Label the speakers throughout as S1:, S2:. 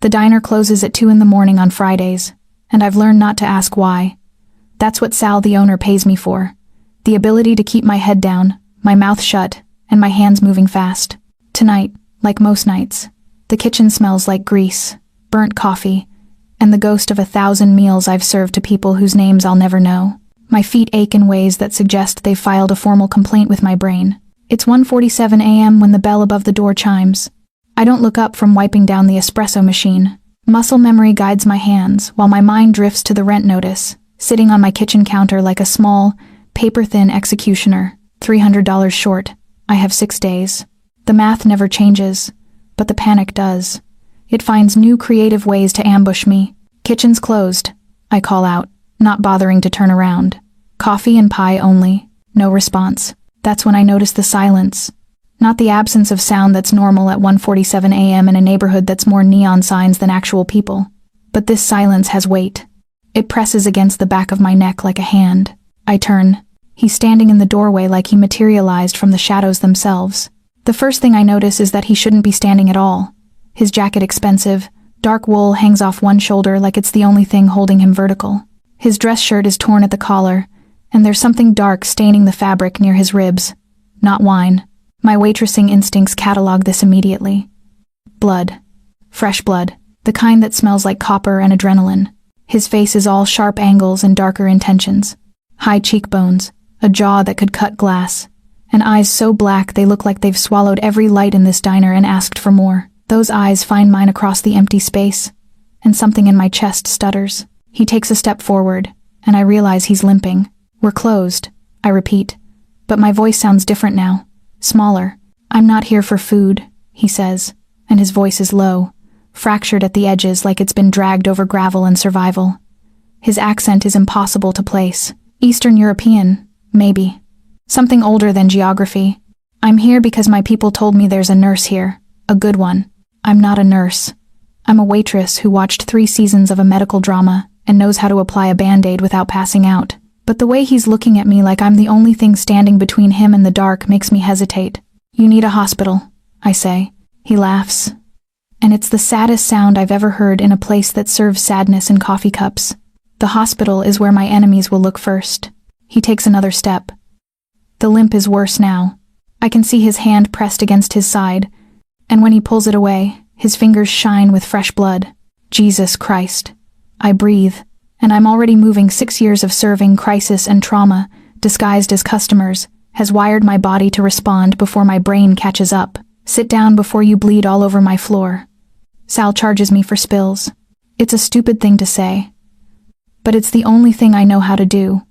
S1: The diner closes at 2 in the morning on Fridays, and I've learned not to ask why. That's what Sal, the owner, pays me for. The ability to keep my head down, my mouth shut, and my hands moving fast. Tonight, like most nights, the kitchen smells like grease, burnt coffee, and the ghost of 1,000 meals I've served to people whose names I'll never know. My feet ache in ways that suggest they've filed a formal complaint with my brain. It's 1:47 a.m. when the bell above the door chimes. I don't look up from wiping down the espresso machine. Muscle memory guides my hands, while my mind drifts to the rent notice, sitting on my kitchen counter like a small, paper-thin executioner, $300 short. I have 6 days. The math never changes, but the panic does. It finds new creative ways to ambush me. Kitchen's closed, I call out, not bothering to turn around. Coffee and pie only. No response. That's when I notice the silence. Not the absence of sound that's normal at 1:47 a.m. in a neighborhood that's more neon signs than actual people. But this silence has weight. It presses against the back of my neck like a hand. I turn. He's standing in the doorway like he materialized from the shadows themselves. The first thing I notice is that he shouldn't be standing at all. His jacket expensive, dark wool hangs off one shoulder like it's the only thing holding him vertical. His dress shirt is torn at the collar, and there's something dark staining the fabric near his ribs. Not wine. My waitressing instincts catalog this immediately. Blood. Fresh blood. The kind that smells like copper and adrenaline. His face is all sharp angles and darker intentions. High cheekbones, a jaw that could cut glass, and eyes so black they look like they've swallowed every light in this diner and asked for more. Those eyes find mine across the empty space, and something in my chest stutters. He takes a step forward, and I realize he's limping. We're closed, I repeat, but my voice sounds different now. Smaller. I'm not here for food, he says, and his voice is low, fractured at the edges like it's been dragged over gravel and survival. His accent is impossible to place. Eastern European, maybe. Something older than geography. I'm here because my people told me there's a nurse here, a good one. I'm not a nurse. I'm a waitress who watched 3 seasons of a medical drama and knows how to apply a band-aid without passing out. But the way he's looking at me like I'm the only thing standing between him and the dark makes me hesitate. You need a hospital, I say. He laughs. And it's the saddest sound I've ever heard in a place that serves sadness in coffee cups. The hospital is where my enemies will look first. He takes another step. The limp is worse now. I can see his hand pressed against his side, and when he pulls it away, his fingers shine with fresh blood. Jesus Christ. I breathe. And I'm already moving 6 years of serving crisis and trauma, disguised as customers, has wired my body to respond before my brain catches up. Sit down before you bleed all over my floor. Sal charges me for spills. It's a stupid thing to say. But it's the only thing I know how to do.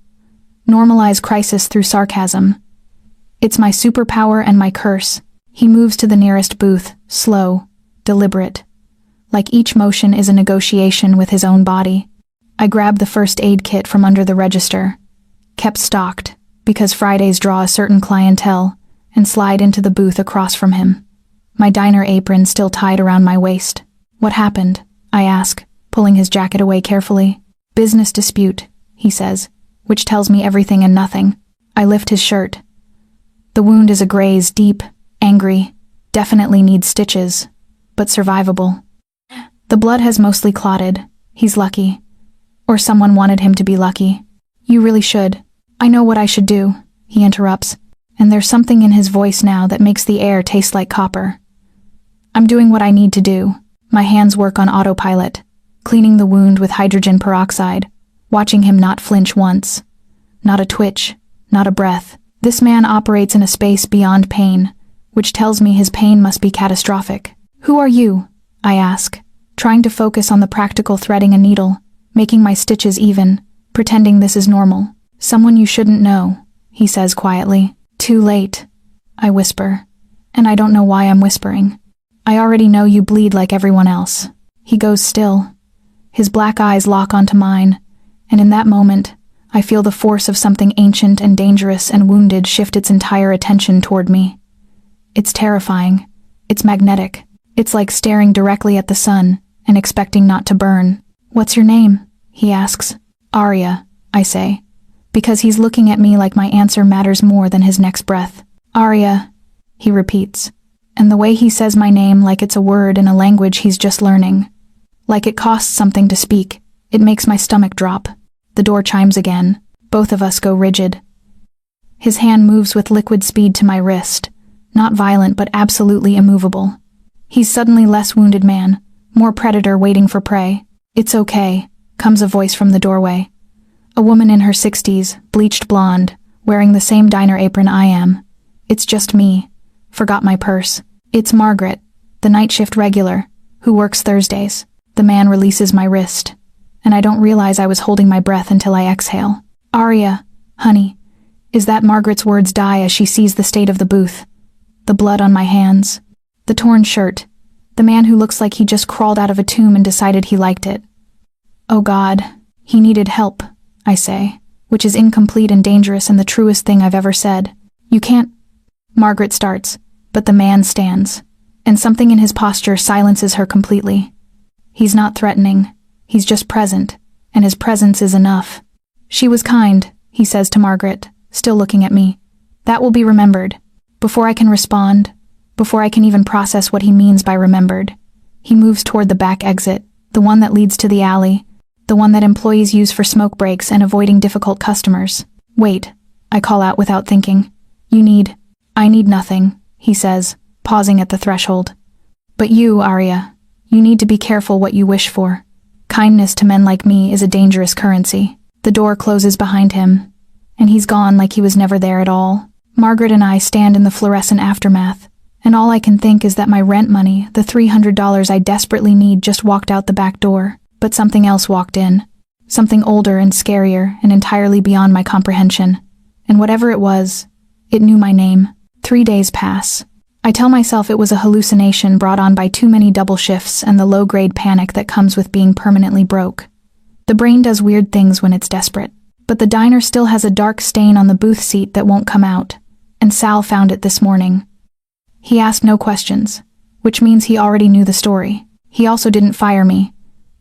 S1: Normalize crisis through sarcasm. It's my superpower and my curse. He moves to the nearest booth, slow, deliberate. Like each motion is a negotiation with his own body. I grab the first aid kit from under the register, kept stocked, because Fridays draw a certain clientele, and slide into the booth across from him. My diner apron still tied around my waist. What happened? I ask, pulling his jacket away carefully. Business dispute, he says, which tells me everything and nothing. I lift his shirt. The wound is a graze, deep, angry, definitely needs stitches, but survivable. The blood has mostly clotted. He's lucky. Or someone wanted him to be lucky. You really should. I know what I should do, he interrupts, and there's something in his voice now that makes the air taste like copper. I'm doing what I need to do. My hands work on autopilot, cleaning the wound with hydrogen peroxide, watching him not flinch once. Not a twitch, not a breath. This man operates in a space beyond pain, which tells me his pain must be catastrophic. Who are you? I ask, trying to focus on the practical threading a needle, making my stitches even, pretending this is normal. Someone you shouldn't know, he says quietly. Too late, I whisper, and I don't know why I'm whispering. I already know you bleed like everyone else. He goes still. His black eyes lock onto mine, and in that moment, I feel the force of something ancient and dangerous and wounded shift its entire attention toward me. It's terrifying. It's magnetic. It's like staring directly at the sun and expecting not to burn. What's your name? He asks. Arya, I say, because he's looking at me like my answer matters more than his next breath. Arya, he repeats, and the way he says my name like it's a word in a language he's just learning. Like it costs something to speak. It makes my stomach drop. The door chimes again. Both of us go rigid. His hand moves with liquid speed to my wrist. Not violent, but absolutely immovable. He's suddenly less wounded man, more predator waiting for prey. "It's okay," comes a voice from the doorway. A woman in her 60s, bleached blonde, wearing the same diner apron I am. "It's just me. Forgot my purse." "It's Margaret, the night shift regular, who works Thursdays." The man releases my wrist, and I don't realize I was holding my breath until I exhale. "Aria, honey." Is that Margaret's words die as she sees the state of the booth? The blood on my hands. The torn shirt. The man who looks like he just crawled out of a tomb and decided he liked it. "Oh God, he needed help," I say, which is incomplete and dangerous and the truest thing I've ever said. "You can't—" Margaret starts, but the man stands, and something in his posture silences her completely. He's not threatening, he's just present, and his presence is enough. "She was kind," he says to Margaret, still looking at me. "That will be remembered." Before I can respond, before I can even process what he means by remembered, he moves toward the back exit, the one that leads to the alley, the one that employees use for smoke breaks and avoiding difficult customers. "Wait," I call out without thinking. I need nothing," he says, pausing at the threshold. "But you, Aria, you need to be careful what you wish for. Kindness to men like me is a dangerous currency." The door closes behind him, and he's gone like he was never there at all. Margaret and I stand in the fluorescent aftermath, and all I can think is that my rent money, the $300 I desperately need, just walked out the back door. But something else walked in. Something older and scarier and entirely beyond my comprehension. And whatever it was, it knew my name. 3 days pass. I tell myself it was a hallucination brought on by too many double shifts and the low-grade panic that comes with being permanently broke. The brain does weird things when it's desperate. But the diner still has a dark stain on the booth seat that won't come out, and Sal found it this morning. He asked no questions, which means he already knew the story. He also didn't fire me,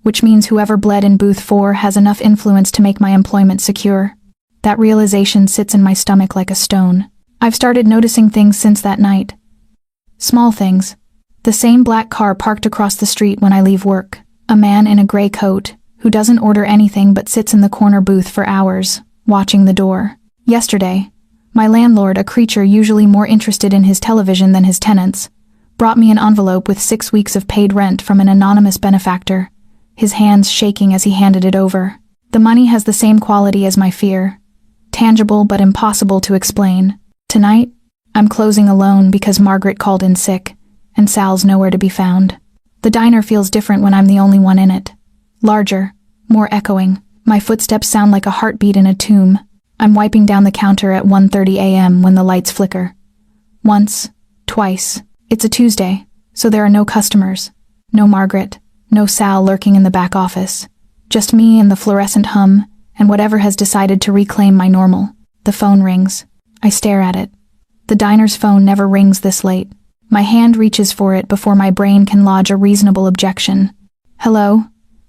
S1: which means whoever bled in booth 4 has enough influence to make my employment secure. That realization sits in my stomach like a stone. I've started noticing things since that night. Small things. The same black car parked across the street when I leave work. A man in a gray coat, who doesn't order anything but sits in the corner booth for hours, watching the door. Yesterday, my landlord, a creature usually more interested in his television than his tenants, brought me an envelope with 6 weeks of paid rent from an anonymous benefactor, his hands shaking as he handed it over. The money has the same quality as my fear. Tangible but impossible to explain. Tonight, I'm closing alone because Margaret called in sick, and Sal's nowhere to be found. The diner feels different when I'm the only one in it. Larger, more echoing. My footsteps sound like a heartbeat in a tomb. I'm wiping down the counter at 1:30 a.m. when the lights flicker. Once, twice. It's a Tuesday, so there are no customers. No Margaret, no Sal lurking in the back office. Just me and the fluorescent hum, and whatever has decided to reclaim my normal. The phone rings. I stare at it. The diner's phone never rings this late. My hand reaches for it before my brain can lodge a reasonable objection. "Hello?"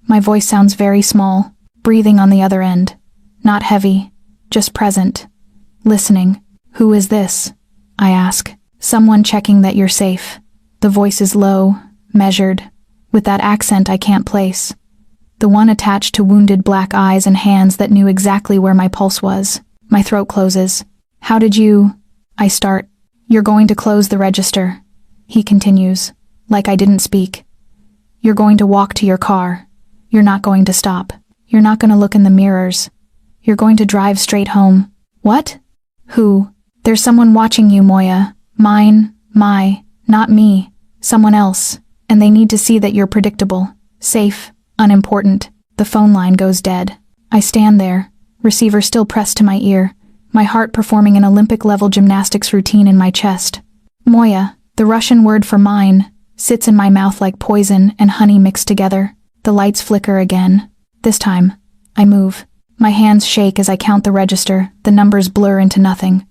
S1: My voice sounds very small, breathing on the other end. Not heavy, just present. Listening. "Who is this?" I ask. "Someone checking that you're safe." The voice is low, measured, with that accent I can't place. The one attached to wounded black eyes and hands that knew exactly where my pulse was. My throat closes. "How did you—" I start. "You're going to close the register," he continues, like I didn't speak. "You're going to walk to your car. You're not going to stop. You're not going to look in the mirrors. You're going to drive straight home." "What?" "Who?" "There's someone watching you, Moya. Not me. Someone else. And they need to see that you're predictable, safe, unimportant." The phone line goes dead. I stand there, receiver still pressed to my ear, my heart performing an Olympic-level gymnastics routine in my chest. Moya, the Russian word for mine, sits in my mouth like poison and honey mixed together. The lights flicker again. This time, I move. My hands shake as I count the register, the numbers blur into nothing.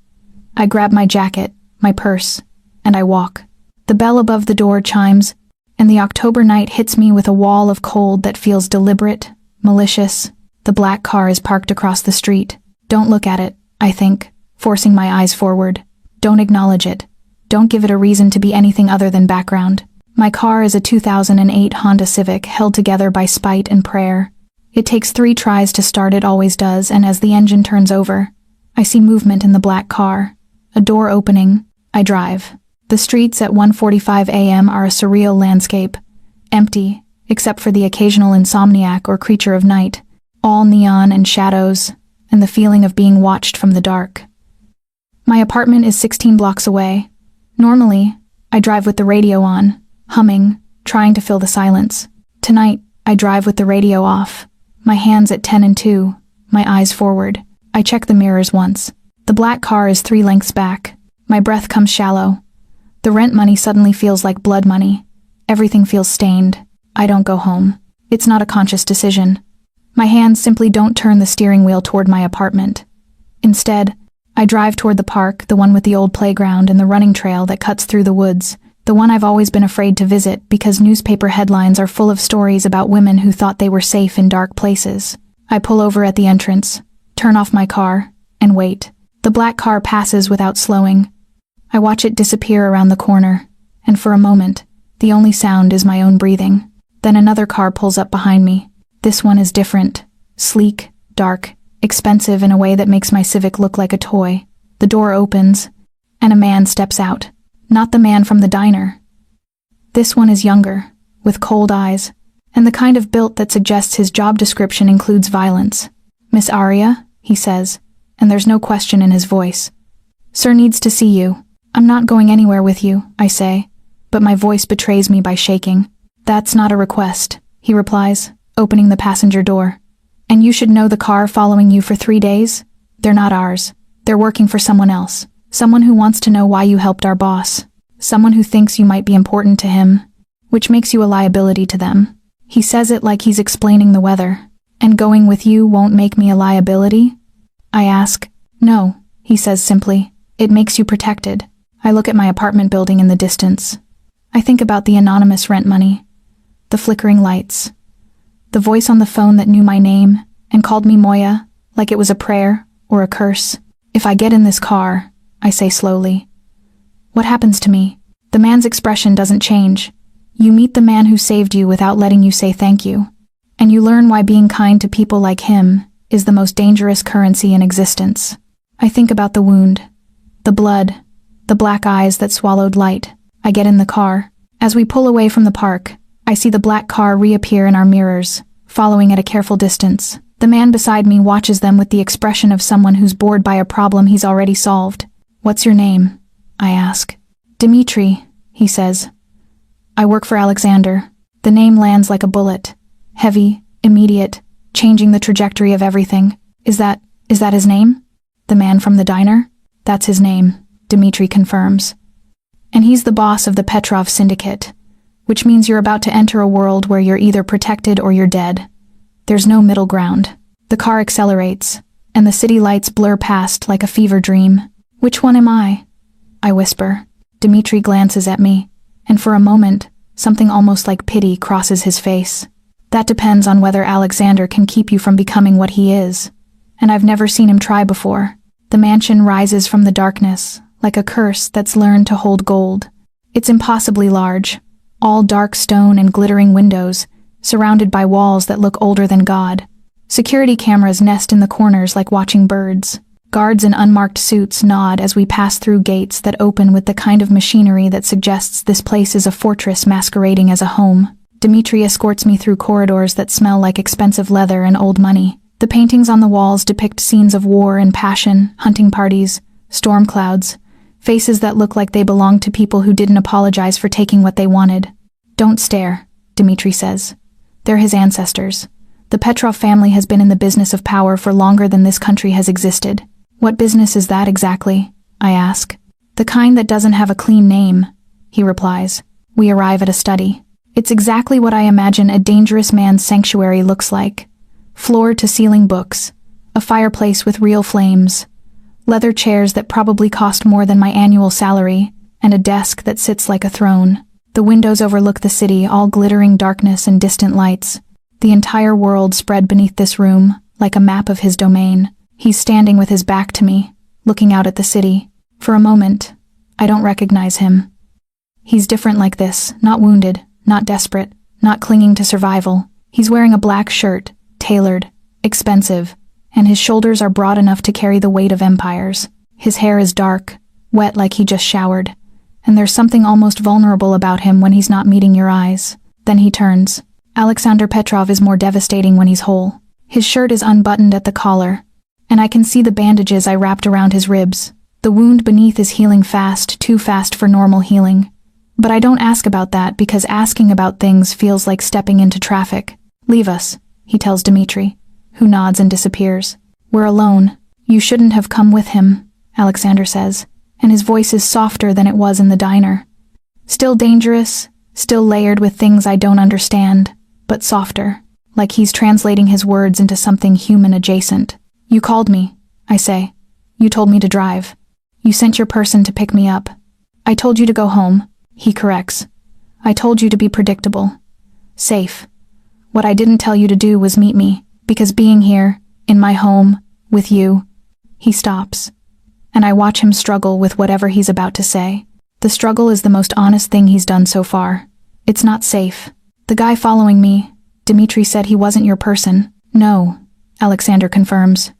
S1: I grab my jacket, my purse, and I walk. The bell above the door chimes, and the October night hits me with a wall of cold that feels deliberate, malicious. The black car is parked across the street. Don't look at it, I think, forcing my eyes forward. Don't acknowledge it. Don't give it a reason to be anything other than background. My car is a 2008 Honda Civic held together by spite and prayer. It takes 3 tries to start, it always does, and as the engine turns over, I see movement in the black car. A door opening. I drive. The streets at 1:45 a.m. are a surreal landscape. Empty, except for the occasional insomniac or creature of night. All neon and shadows, and the feeling of being watched from the dark. My apartment is 16 blocks away. Normally, I drive with the radio on, humming, trying to fill the silence. Tonight, I drive with the radio off, my hands at 10 and 2, my eyes forward. I check the mirrors once. The black car is 3 lengths back. My breath comes shallow. The rent money suddenly feels like blood money. Everything feels stained. I don't go home. It's not a conscious decision. My hands simply don't turn the steering wheel toward my apartment. Instead, I drive toward the park, the one with the old playground and the running trail that cuts through the woods, the one I've always been afraid to visit because newspaper headlines are full of stories about women who thought they were safe in dark places. I pull over at the entrance, turn off my car, and wait. The black car passes without slowing. I watch it disappear around the corner, and for a moment, the only sound is my own breathing. Then another car pulls up behind me. This one is different, sleek, dark, expensive in a way that makes my Civic look like a toy. The door opens, and a man steps out. Not the man from the diner. This one is younger, with cold eyes, and the kind of built that suggests his job description includes violence. "Miss Aria," he says, and there's no question in his voice. "Sir needs to see you." "I'm not going anywhere with you," I say, but my voice betrays me by shaking. "That's not a request," he replies, opening the passenger door. "And you should know the car following you for 3 days? They're not ours. They're working for someone else. Someone who wants to know why you helped our boss. Someone who thinks you might be important to him, which makes you a liability to them." He says it like he's explaining the weather. "And going with you won't make me a liability?" I ask. "No," he says simply. "It makes you protected." I look at my apartment building in the distance. I think about the anonymous rent money, the flickering lights, the voice on the phone that knew my name and called me Moya, like it was a prayer or a curse. "If I get in this car," I say slowly, "what happens to me?" The man's expression doesn't change. You meet the man who saved you without letting you say thank you. And you learn why being kind to people like him is the most dangerous currency in existence. I think about the wound, the blood, the black eyes that swallowed light. I get in the car. As we pull away from the park, I see the black car reappear in our mirrors, following at a careful distance. The man beside me watches them with the expression of someone who's bored by a problem he's already solved. "What's your name?" I ask. "Dimitri," he says. "I work for Alexander." The name lands like a bullet. Heavy, immediate, changing the trajectory of everything. Is that his name? The man from the diner? "That's his name," Dimitri confirms. "And he's the boss of the Petrov Syndicate, which means you're about to enter a world where you're either protected or you're dead. There's no middle ground." The car accelerates, and the city lights blur past like a fever dream. "Which one am I?" I whisper. Dimitri glances at me, and for a moment, something almost like pity crosses his face. "That depends on whether Alexander can keep you from becoming what he is, and I've never seen him try before." The mansion rises from the darkness, like a curse that's learned to hold gold. It's impossibly large, all dark stone and glittering windows, surrounded by walls that look older than God. Security cameras nest in the corners like watching birds. Guards in unmarked suits nod as we pass through gates that open with the kind of machinery that suggests this place is a fortress masquerading as a home. Dimitri escorts me through corridors that smell like expensive leather and old money. The paintings on the walls depict scenes of war and passion, hunting parties, storm clouds, faces that look like they belong to people who didn't apologize for taking what they wanted. "Don't stare," Dimitri says. "They're his ancestors. The Petrov family has been in the business of power for longer than this country has existed." "What business is that exactly?" I ask. "The kind that doesn't have a clean name," he replies. We arrive at a study. It's exactly what I imagine a dangerous man's sanctuary looks like. Floor-to-ceiling books, a fireplace with real flames, leather chairs that probably cost more than my annual salary, and a desk that sits like a throne. The windows overlook the city, all glittering darkness and distant lights. The entire world spread beneath this room, like a map of his domain. He's standing with his back to me, looking out at the city. For a moment, I don't recognize him. He's different like this, not wounded, not desperate, not clinging to survival. He's wearing a black shirt, tailored, expensive, and his shoulders are broad enough to carry the weight of empires. His hair is dark, wet like he just showered, and there's something almost vulnerable about him when he's not meeting your eyes. Then he turns. Alexander Petrov is more devastating when he's whole. His shirt is unbuttoned at the collar, and I can see the bandages I wrapped around his ribs. The wound beneath is healing fast, too fast for normal healing. But I don't ask about that because asking about things feels like stepping into traffic. "Leave us," he tells Dmitri, who nods and disappears. "We're alone. You shouldn't have come with him," Alexander says, and his voice is softer than it was in the diner. Still dangerous, still layered with things I don't understand, but softer, like he's translating his words into something human adjacent. "You called me," I say. "You told me to drive. You sent your person to pick me up." "I told you to go home," he corrects. "I told you to be predictable. Safe. What I didn't tell you to do was meet me, because being here, in my home, with you..." He stops, and I watch him struggle with whatever he's about to say. The struggle is the most honest thing he's done so far. It's not safe. "The guy following me, Dmitri said he wasn't your person." "No," Alexander confirms.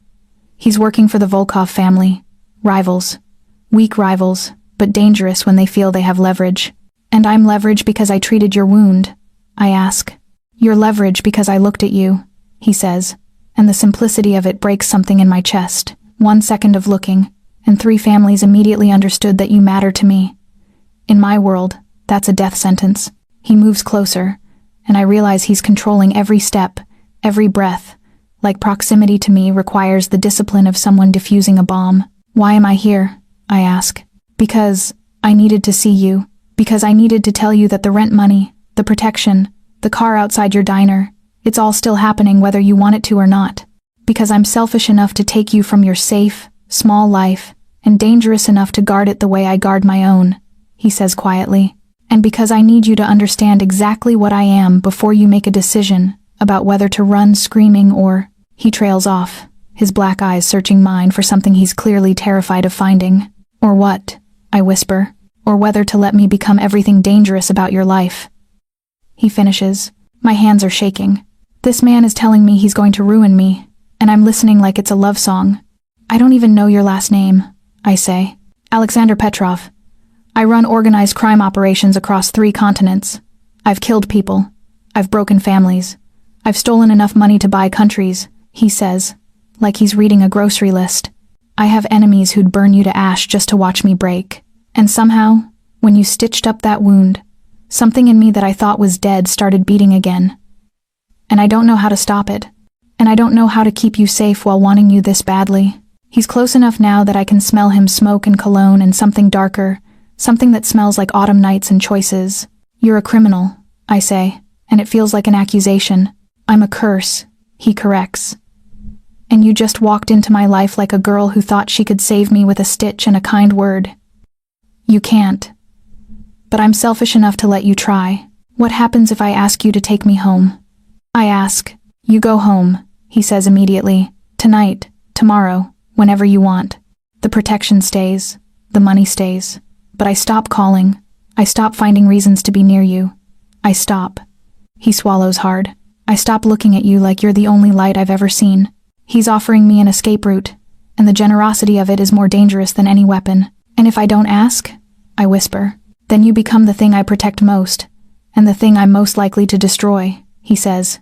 S1: "He's working for the Volkov family. Rivals. Weak rivals, but dangerous when they feel they have leverage." "And I'm leverage because I treated your wound," I ask. "You're leverage because I looked at you," he says, and the simplicity of it breaks something in my chest. 1 second of looking, and 3 families immediately understood that you matter to me. In my world, that's a death sentence. He moves closer, and I realize he's controlling every step, every breath, like proximity to me requires the discipline of someone defusing a bomb. "Why am I here?" I ask. "Because I needed to see you. Because I needed to tell you that the rent money, the protection, the car outside your diner, it's all still happening whether you want it to or not. Because I'm selfish enough to take you from your safe, small life, and dangerous enough to guard it the way I guard my own," he says quietly. "And because I need you to understand exactly what I am before you make a decision about whether to run screaming or..." He trails off, his black eyes searching mine for something he's clearly terrified of finding. "Or what?" I whisper. "Or whether to let me become everything dangerous about your life." He finishes. My hands are shaking. This man is telling me he's going to ruin me, and I'm listening like it's a love song. "I don't even know your last name," I say. "Alexander Petrov. I run organized crime operations across 3 continents. I've killed people. I've broken families. I've stolen enough money to buy countries," he says, like he's reading a grocery list. "I have enemies who'd burn you to ash just to watch me break. And somehow, when you stitched up that wound, something in me that I thought was dead started beating again. And I don't know how to stop it. And I don't know how to keep you safe while wanting you this badly." He's close enough now that I can smell him smoke and cologne and something darker, something that smells like autumn nights and choices. "You're a criminal," I say, and it feels like an accusation. "I'm a curse," he corrects. "And you just walked into my life like a girl who thought she could save me with a stitch and a kind word. You can't. But I'm selfish enough to let you try. What happens if I ask you to take me home?" I ask. "You go home," he says immediately. "Tonight, tomorrow, whenever you want. The protection stays, the money stays. But I stop calling. I stop finding reasons to be near you. I stop." He swallows hard. "I stop looking at you like you're the only light I've ever seen." He's offering me an escape route, and the generosity of it is more dangerous than any weapon. "And if I don't ask," I whisper, "then you become the thing I protect most, and the thing I'm most likely to destroy," he says.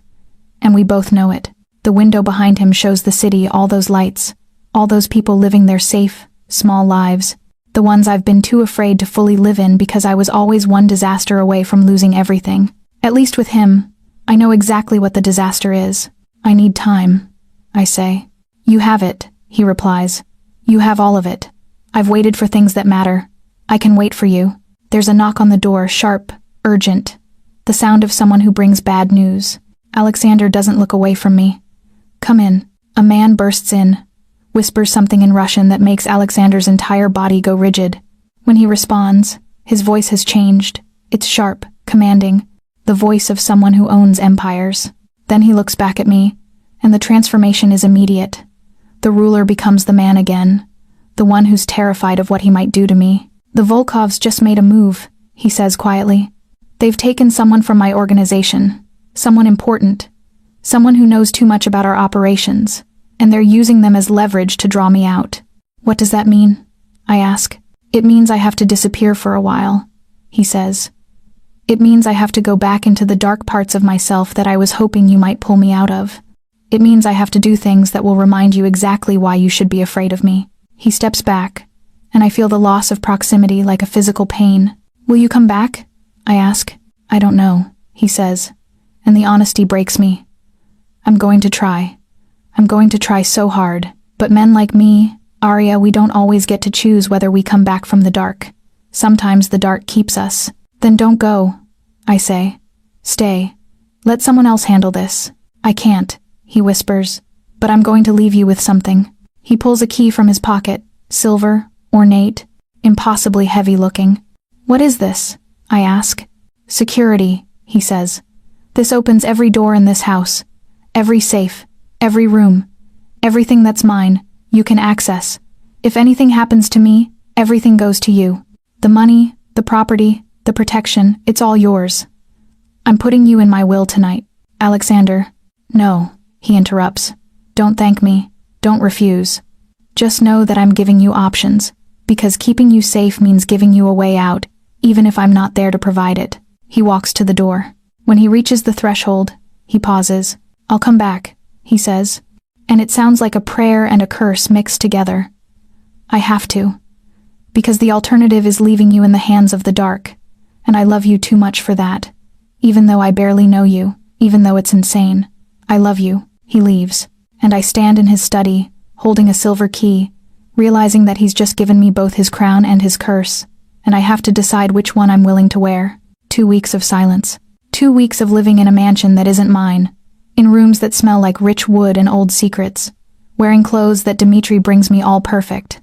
S1: And we both know it. The window behind him shows the city, all those lights, all those people living their safe, small lives, the ones I've been too afraid to fully live in because I was always one disaster away from losing everything. At least with him, I know exactly what the disaster is. "I need time," I say. "You have it," he replies. "You have all of it. I've waited for things that matter. I can wait for you." There's a knock on the door, sharp, urgent. The sound of someone who brings bad news. Alexander doesn't look away from me. "Come in." A man bursts in, whispers something in Russian that makes Alexander's entire body go rigid. When he responds, his voice has changed. It's sharp, commanding, the voice of someone who owns empires. Then he looks back at me, and the transformation is immediate. The ruler becomes the man again, the one who's terrified of what he might do to me. "The Volkovs just made a move," he says quietly. They've taken someone from my organization, someone important, someone who knows too much about our operations, and they're using them as leverage to draw me out. What does that mean? I ask. It means I have to disappear for a while, he says. It means I have to go back into the dark parts of myself that I was hoping you might pull me out of. It means I have to do things that will remind you exactly why you should be afraid of me. He steps back, and I feel the loss of proximity like a physical pain. Will you come back? I ask. I don't know, he says, and the honesty breaks me. I'm going to try. I'm going to try so hard, but men like me, Arya, we don't always get to choose whether we come back from the dark. Sometimes the dark keeps us. Then don't go, I say. Stay. Let someone else handle this. I can't, he whispers, but I'm going to leave you with something. He pulls a key from his pocket, silver, ornate, impossibly heavy-looking. What is this? I ask. Security, he says. This opens every door in this house, every safe, every room, everything that's mine, you can access. If anything happens to me, everything goes to you. The money, the property, the protection, it's all yours. I'm putting you in my will tonight, Alexander. No, he interrupts. Don't thank me. Don't refuse. Just know that I'm giving you options, because keeping you safe means giving you a way out, even if I'm not there to provide it. He walks to the door. When he reaches the threshold, he pauses. I'll come back, he says. And it sounds like a prayer and a curse mixed together. I have to. Because the alternative is leaving you in the hands of the dark, and I love you too much for that. Even though I barely know you, even though it's insane. I love you. He leaves, and I stand in his study, holding a silver key, realizing that he's just given me both his crown and his curse, and I have to decide which one I'm willing to wear. 2 weeks of silence. 2 weeks of living in a mansion that isn't mine, in rooms that smell like rich wood and old secrets, wearing clothes that Dimitri brings me all perfect,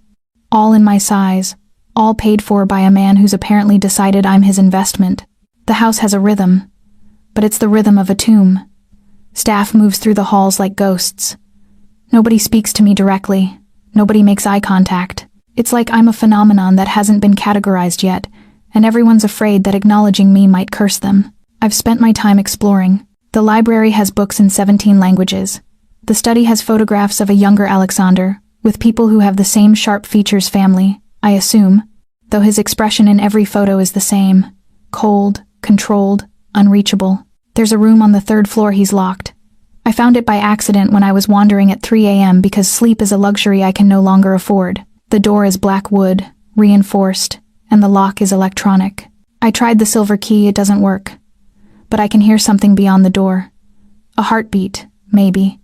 S1: all in my size, all paid for by a man who's apparently decided I'm his investment. The house has a rhythm, but it's the rhythm of a tomb. Staff moves through the halls like ghosts. Nobody speaks to me directly. Nobody makes eye contact. It's like I'm a phenomenon that hasn't been categorized yet, and everyone's afraid that acknowledging me might curse them. I've spent my time exploring. The library has books in 17 languages. The study has photographs of a younger Alexander, with people who have the same sharp features family, I assume, though his expression in every photo is the same. Cold, controlled, unreachable. There's a room on the 3rd floor he's locked. I found it by accident when I was wandering at 3 a.m. because sleep is a luxury I can no longer afford. The door is black wood, reinforced, and the lock is electronic. I tried the silver key, it doesn't work. But I can hear something beyond the door. A heartbeat, maybe,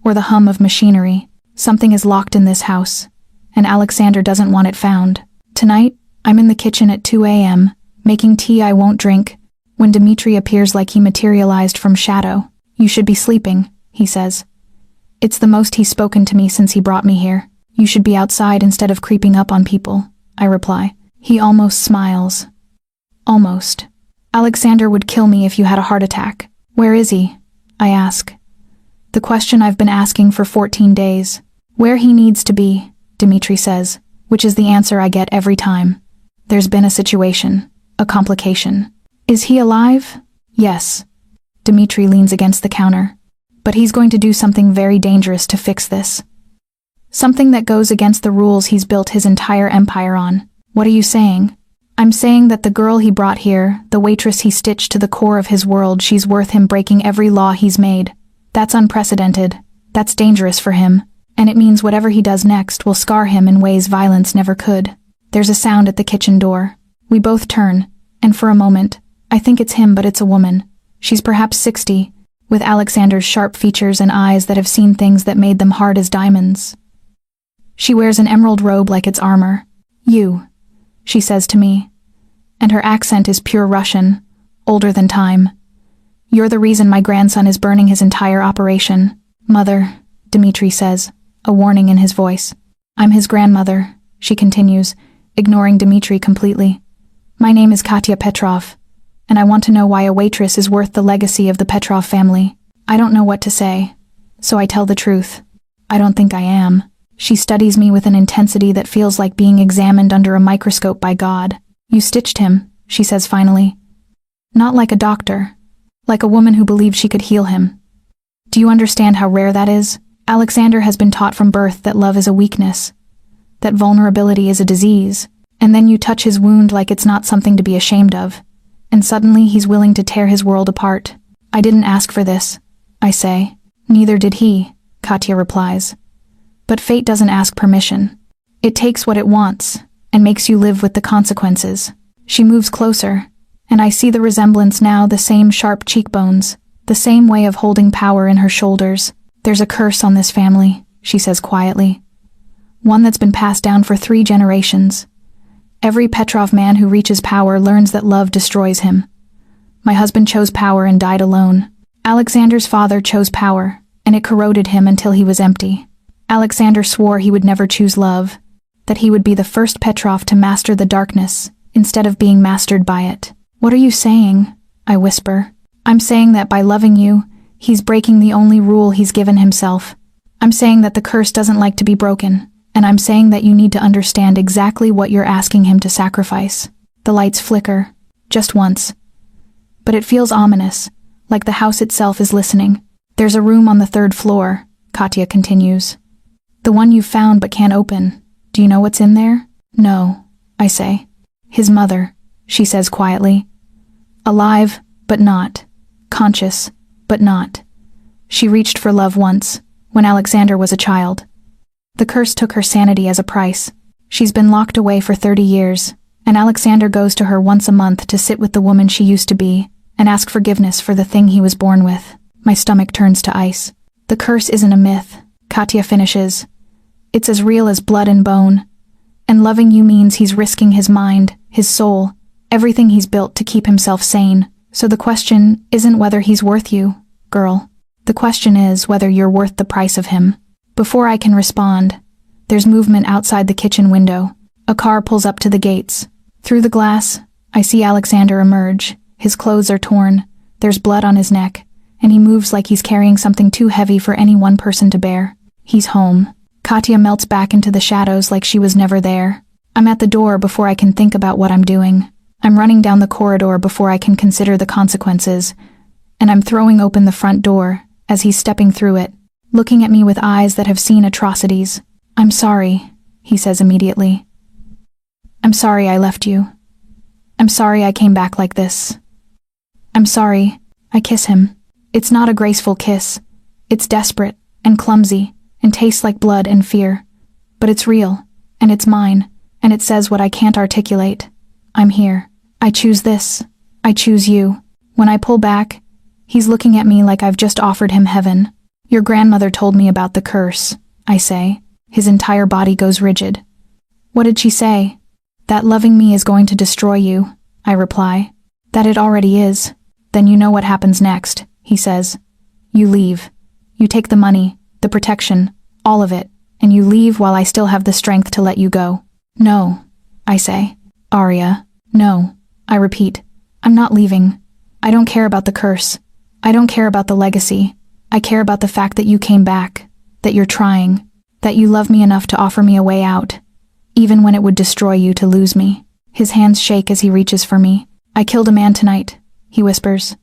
S1: or the hum of machinery. Something is locked in this house, and Alexander doesn't want it found. Tonight, I'm in the kitchen at 2 a.m., making tea I won't drink, when Dimitri appears like he materialized from shadow. You should be sleeping, he says. It's the most he's spoken to me since he brought me here. You should be outside instead of creeping up on people, I reply. He almost smiles. Almost. Alexander would kill me if you had a heart attack. Where is he? I ask. The question I've been asking for 14 days. Where he needs to be, Dimitri says, which is the answer I get every time. There's been a situation, a complication. Is he alive? Yes. Dimitri leans against the counter. But he's going to do something very dangerous to fix this. Something that goes against the rules he's built his entire empire on. What are you saying? I'm saying that the girl he brought here, the waitress he stitched to the core of his world, she's worth him breaking every law he's made. That's unprecedented. That's dangerous for him. And it means whatever he does next will scar him in ways violence never could. There's a sound at the kitchen door. We both turn, and for a moment, I think it's him, but it's a woman. She's perhaps 60, with Alexander's sharp features and eyes that have seen things that made them hard as diamonds. She wears an emerald robe like it's armor. You, she says to me, and her accent is pure Russian, older than time. You're the reason my grandson is burning his entire operation. Mother, Dimitri says, a warning in his voice. I'm his grandmother, she continues, ignoring Dimitri completely. My name is Katya Petrov, and I want to know why a waitress is worth the legacy of the Petrov family. I don't know what to say, so I tell the truth. I don't think I am. She studies me with an intensity that feels like being examined under a microscope by God. You stitched him, she says finally. Not like a doctor. Like a woman who believed she could heal him. Do you understand how rare that is? Alexander has been taught from birth that love is a weakness, that vulnerability is a disease, and then you touch his wound like it's not something to be ashamed of, and suddenly he's willing to tear his world apart. I didn't ask for this, I say. Neither did he, Katya replies. But fate doesn't ask permission. It takes what it wants, and makes you live with the consequences. She moves closer, and I see the resemblance now, the same sharp cheekbones, the same way of holding power in her shoulders. There's a curse on this family, she says quietly. One that's been passed down for 3 generations. Every Petrov man who reaches power learns that love destroys him. My husband chose power and died alone. Alexander's father chose power, and it corroded him until he was empty. Alexander swore he would never choose love, that he would be the first Petrov to master the darkness, instead of being mastered by it. What are you saying? I whisper. I'm saying that by loving you, he's breaking the only rule he's given himself. I'm saying that the curse doesn't like to be broken, and I'm saying that you need to understand exactly what you're asking him to sacrifice. The lights flicker, just once. But it feels ominous, like the house itself is listening. There's a room on the 3rd floor, Katya continues. The one you found but can't open. Do you know what's in there? No, I say. His mother, she says quietly. Alive, but not. Conscious, but not. She reached for love once, when Alexander was a child. The curse took her sanity as a price. She's been locked away for 30 years, and Alexander goes to her once a month to sit with the woman she used to be, and ask forgiveness for the thing he was born with. My stomach turns to ice. The curse isn't a myth, Katya finishes. It's as real as blood and bone. And loving you means he's risking his mind, his soul, everything he's built to keep himself sane. So the question isn't whether he's worth you, girl. The question is whether you're worth the price of him. Before I can respond, there's movement outside the kitchen window. A car pulls up to the gates. Through the glass, I see Alexander emerge. His clothes are torn, there's blood on his neck, and he moves like he's carrying something too heavy for any one person to bear. He's home. Katya melts back into the shadows like she was never there. I'm at the door before I can think about what I'm doing. I'm running down the corridor before I can consider the consequences, and I'm throwing open the front door as he's stepping through it, looking at me with eyes that have seen atrocities. I'm sorry, he says immediately. I'm sorry I left you. I'm sorry I came back like this. I'm sorry. I kiss him. It's not a graceful kiss. It's desperate and clumsy and tastes like blood and fear. But it's real, and it's mine, and it says what I can't articulate. I'm here. I choose this. I choose you. When I pull back, he's looking at me like I've just offered him heaven. Your grandmother told me about the curse, I say. His entire body goes rigid. What did she say? That loving me is going to destroy you, I reply. That it already is. Then you know what happens next, he says. You leave. You take the money, the protection, all of it, and you leave while I still have the strength to let you go. No, I say. Arya, no, I repeat. I'm not leaving. I don't care about the curse. I don't care about the legacy. I care about the fact that you came back, that you're trying, that you love me enough to offer me a way out, even when it would destroy you to lose me. His hands shake as he reaches for me. I killed a man tonight, he whispers.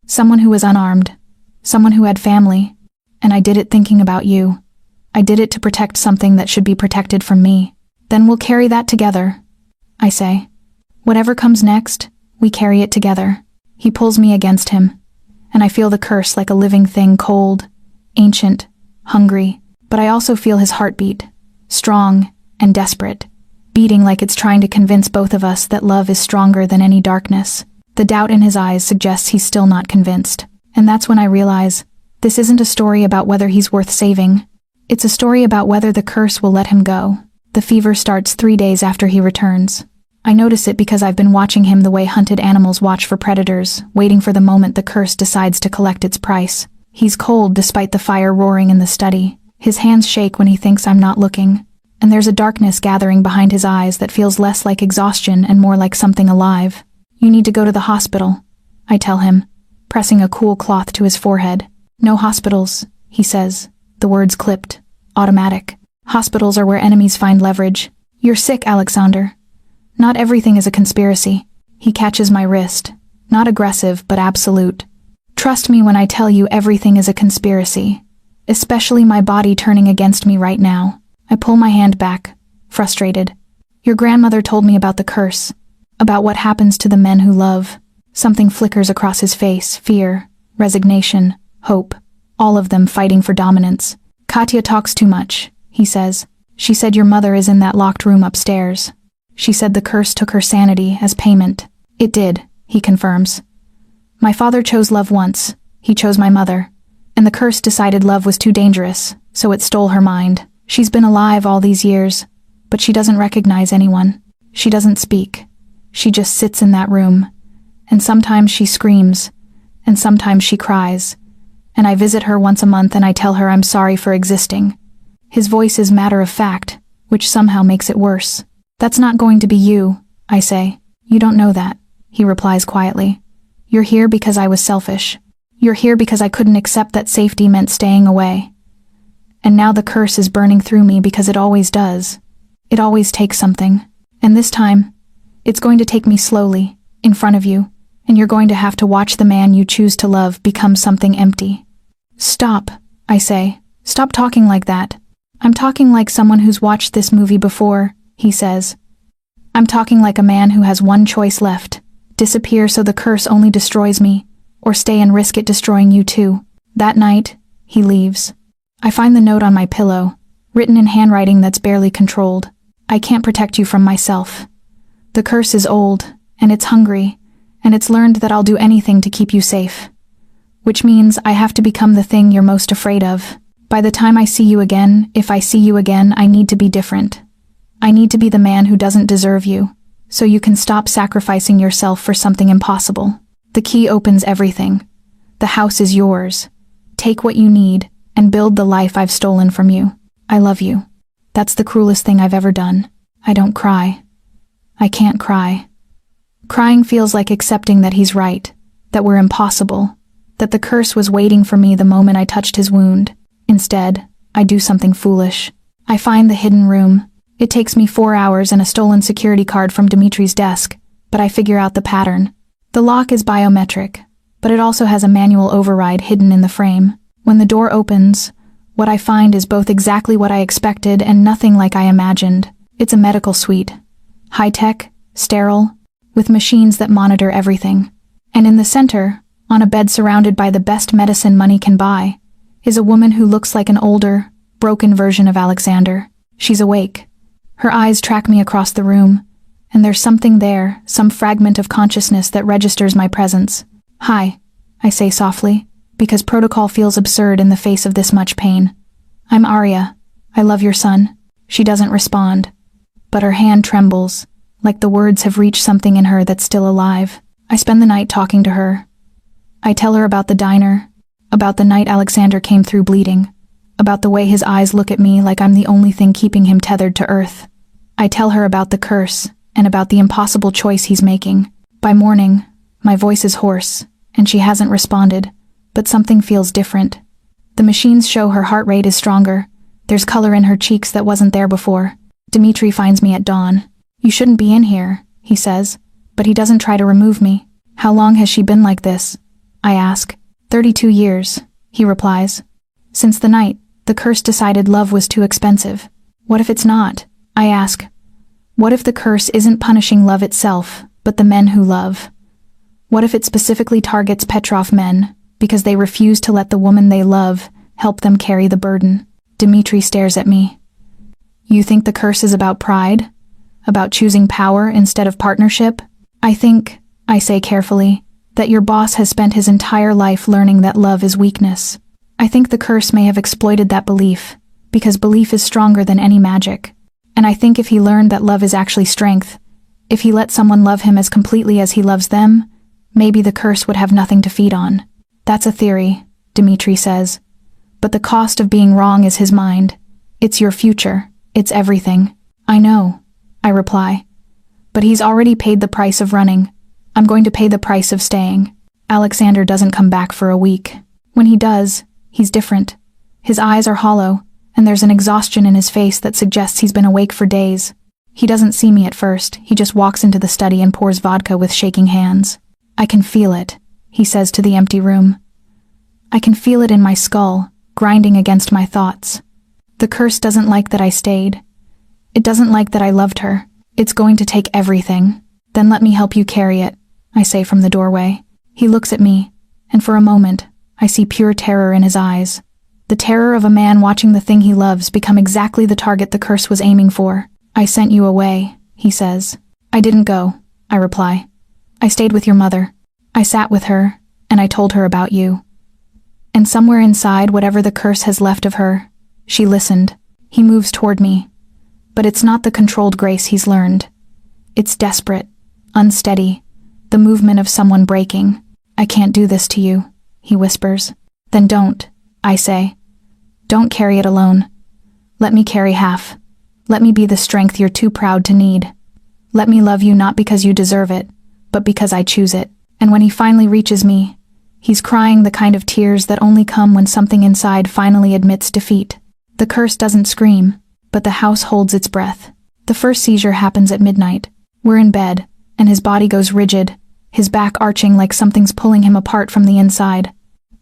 S1: Someone who was unarmed, someone who had family, and I did it thinking about you. I did it to protect something that should be protected from me. Then we'll carry that together, I say. Whatever comes next, we carry it together. He pulls me against him, and I feel the curse like a living thing, cold, ancient, hungry, but I also feel his heartbeat, strong and desperate, beating like it's trying to convince both of us that love is stronger than any darkness. The doubt in his eyes suggests he's still not convinced, and that's when I realize this isn't a story about whether he's worth saving. It's a story about whether the curse will let him go. The fever starts 3 days after he returns. I notice it because I've been watching him the way hunted animals watch for predators, waiting for the moment the curse decides to collect its price. He's cold despite the fire roaring in the study. His hands shake when he thinks I'm not looking, and there's a darkness gathering behind his eyes that feels less like exhaustion and more like something alive. You need to go to the hospital, I tell him, pressing a cool cloth to his forehead. No hospitals, he says, the words clipped, automatic. Hospitals are where enemies find leverage. You're sick, Alexander. Not everything is a conspiracy. He catches my wrist. Not aggressive, but absolute. Trust me when I tell you everything is a conspiracy. Especially my body turning against me right now. I pull my hand back, frustrated. Your grandmother told me about the curse. About what happens to the men who love. Something flickers across his face. Fear, resignation, hope. All of them fighting for dominance. Katya talks too much, he says. She said your mother is in that locked room upstairs. She said the curse took her sanity as payment. It did, he confirms. My father chose love once. He chose my mother. And the curse decided love was too dangerous, so it stole her mind. She's been alive all these years, but she doesn't recognize anyone. She doesn't speak. She just sits in that room. And sometimes she screams, and sometimes she cries. And I visit her once a month and I tell her I'm sorry for existing. His voice is matter of fact, which somehow makes it worse. That's not going to be you, I say. You don't know that, he replies quietly. You're here because I was selfish. You're here because I couldn't accept that safety meant staying away. And now the curse is burning through me because it always does. It always takes something. And this time, it's going to take me slowly, in front of you, and you're going to have to watch the man you choose to love become something empty. Stop, I say. Stop talking like that. I'm talking like someone who's watched this movie before, he says. I'm talking like a man who has one choice left. Disappear so the curse only destroys me, or stay and risk it destroying you too. That night, he leaves. I find the note on my pillow, written in handwriting that's barely controlled. I can't protect you from myself. The curse is old, and it's hungry, and it's learned that I'll do anything to keep you safe. Which means I have to become the thing you're most afraid of. By the time I see you again, if I see you again, I need to be different. I need to be the man who doesn't deserve you, so you can stop sacrificing yourself for something impossible. The key opens everything. The house is yours. Take what you need, and build the life I've stolen from you. I love you. That's the cruelest thing I've ever done. I don't cry. I can't cry. Crying feels like accepting that he's right, that we're impossible, that the curse was waiting for me the moment I touched his wound. Instead, I do something foolish. I find the hidden room. It takes me 4 hours and a stolen security card from Dimitri's desk, but I figure out the pattern. The lock is biometric, but it also has a manual override hidden in the frame. When the door opens, what I find is both exactly what I expected and nothing like I imagined. It's a medical suite. High-tech, sterile, with machines that monitor everything. And in the center, on a bed surrounded by the best medicine money can buy, is a woman who looks like an older, broken version of Alexander. She's awake. Her eyes track me across the room, and there's something there, some fragment of consciousness that registers my presence. Hi, I say softly, because protocol feels absurd in the face of this much pain. I'm Arya. I love your son. She doesn't respond, but her hand trembles, like the words have reached something in her that's still alive. I spend the night talking to her. I tell her about the diner, about the night Alexander came through bleeding, about the way his eyes look at me like I'm the only thing keeping him tethered to earth. I tell her about the curse, and about the impossible choice he's making. By morning, my voice is hoarse, and she hasn't responded, but something feels different. The machines show her heart rate is stronger. There's color in her cheeks that wasn't there before. Dimitri finds me at dawn. You shouldn't be in here, he says, but he doesn't try to remove me. How long has she been like this? I ask. 32 years, he replies. Since the night, the curse decided love was too expensive. What if it's not? I ask. What if the curse isn't punishing love itself, but the men who love? What if it specifically targets Petrov men, because they refuse to let the woman they love help them carry the burden? Dimitri stares at me. You think the curse is about pride? About choosing power instead of partnership? I think, I say carefully, that your boss has spent his entire life learning that love is weakness. I think the curse may have exploited that belief, because belief is stronger than any magic. And I think if he learned that love is actually strength, if he let someone love him as completely as he loves them, maybe the curse would have nothing to feed on. That's a theory, Dimitri says. But the cost of being wrong is his mind. It's your future. It's everything. I know, I reply. But he's already paid the price of running. I'm going to pay the price of staying. Alexander doesn't come back for a week. When he does, he's different. His eyes are hollow, and there's an exhaustion in his face that suggests he's been awake for days. He doesn't see me at first, he just walks into the study and pours vodka with shaking hands. I can feel it, he says to the empty room. I can feel it in my skull, grinding against my thoughts. The curse doesn't like that I stayed. It doesn't like that I loved her. It's going to take everything. Then let me help you carry it, I say from the doorway. He looks at me, and for a moment, I see pure terror in his eyes. The terror of a man watching the thing he loves become exactly the target the curse was aiming for. I sent you away, he says. I didn't go, I reply. I stayed with your mother. I sat with her, and I told her about you. And somewhere inside whatever the curse has left of her, she listened. He moves toward me. But it's not the controlled grace he's learned. It's desperate, unsteady, the movement of someone breaking. I can't do this to you, he whispers. Then don't, I say. Don't carry it alone. Let me carry half. Let me be the strength you're too proud to need. Let me love you not because you deserve it, but because I choose it. And when he finally reaches me, he's crying the kind of tears that only come when something inside finally admits defeat. The curse doesn't scream, but the house holds its breath. The first seizure happens at midnight. We're in bed, and his body goes rigid, his back arching like something's pulling him apart from the inside.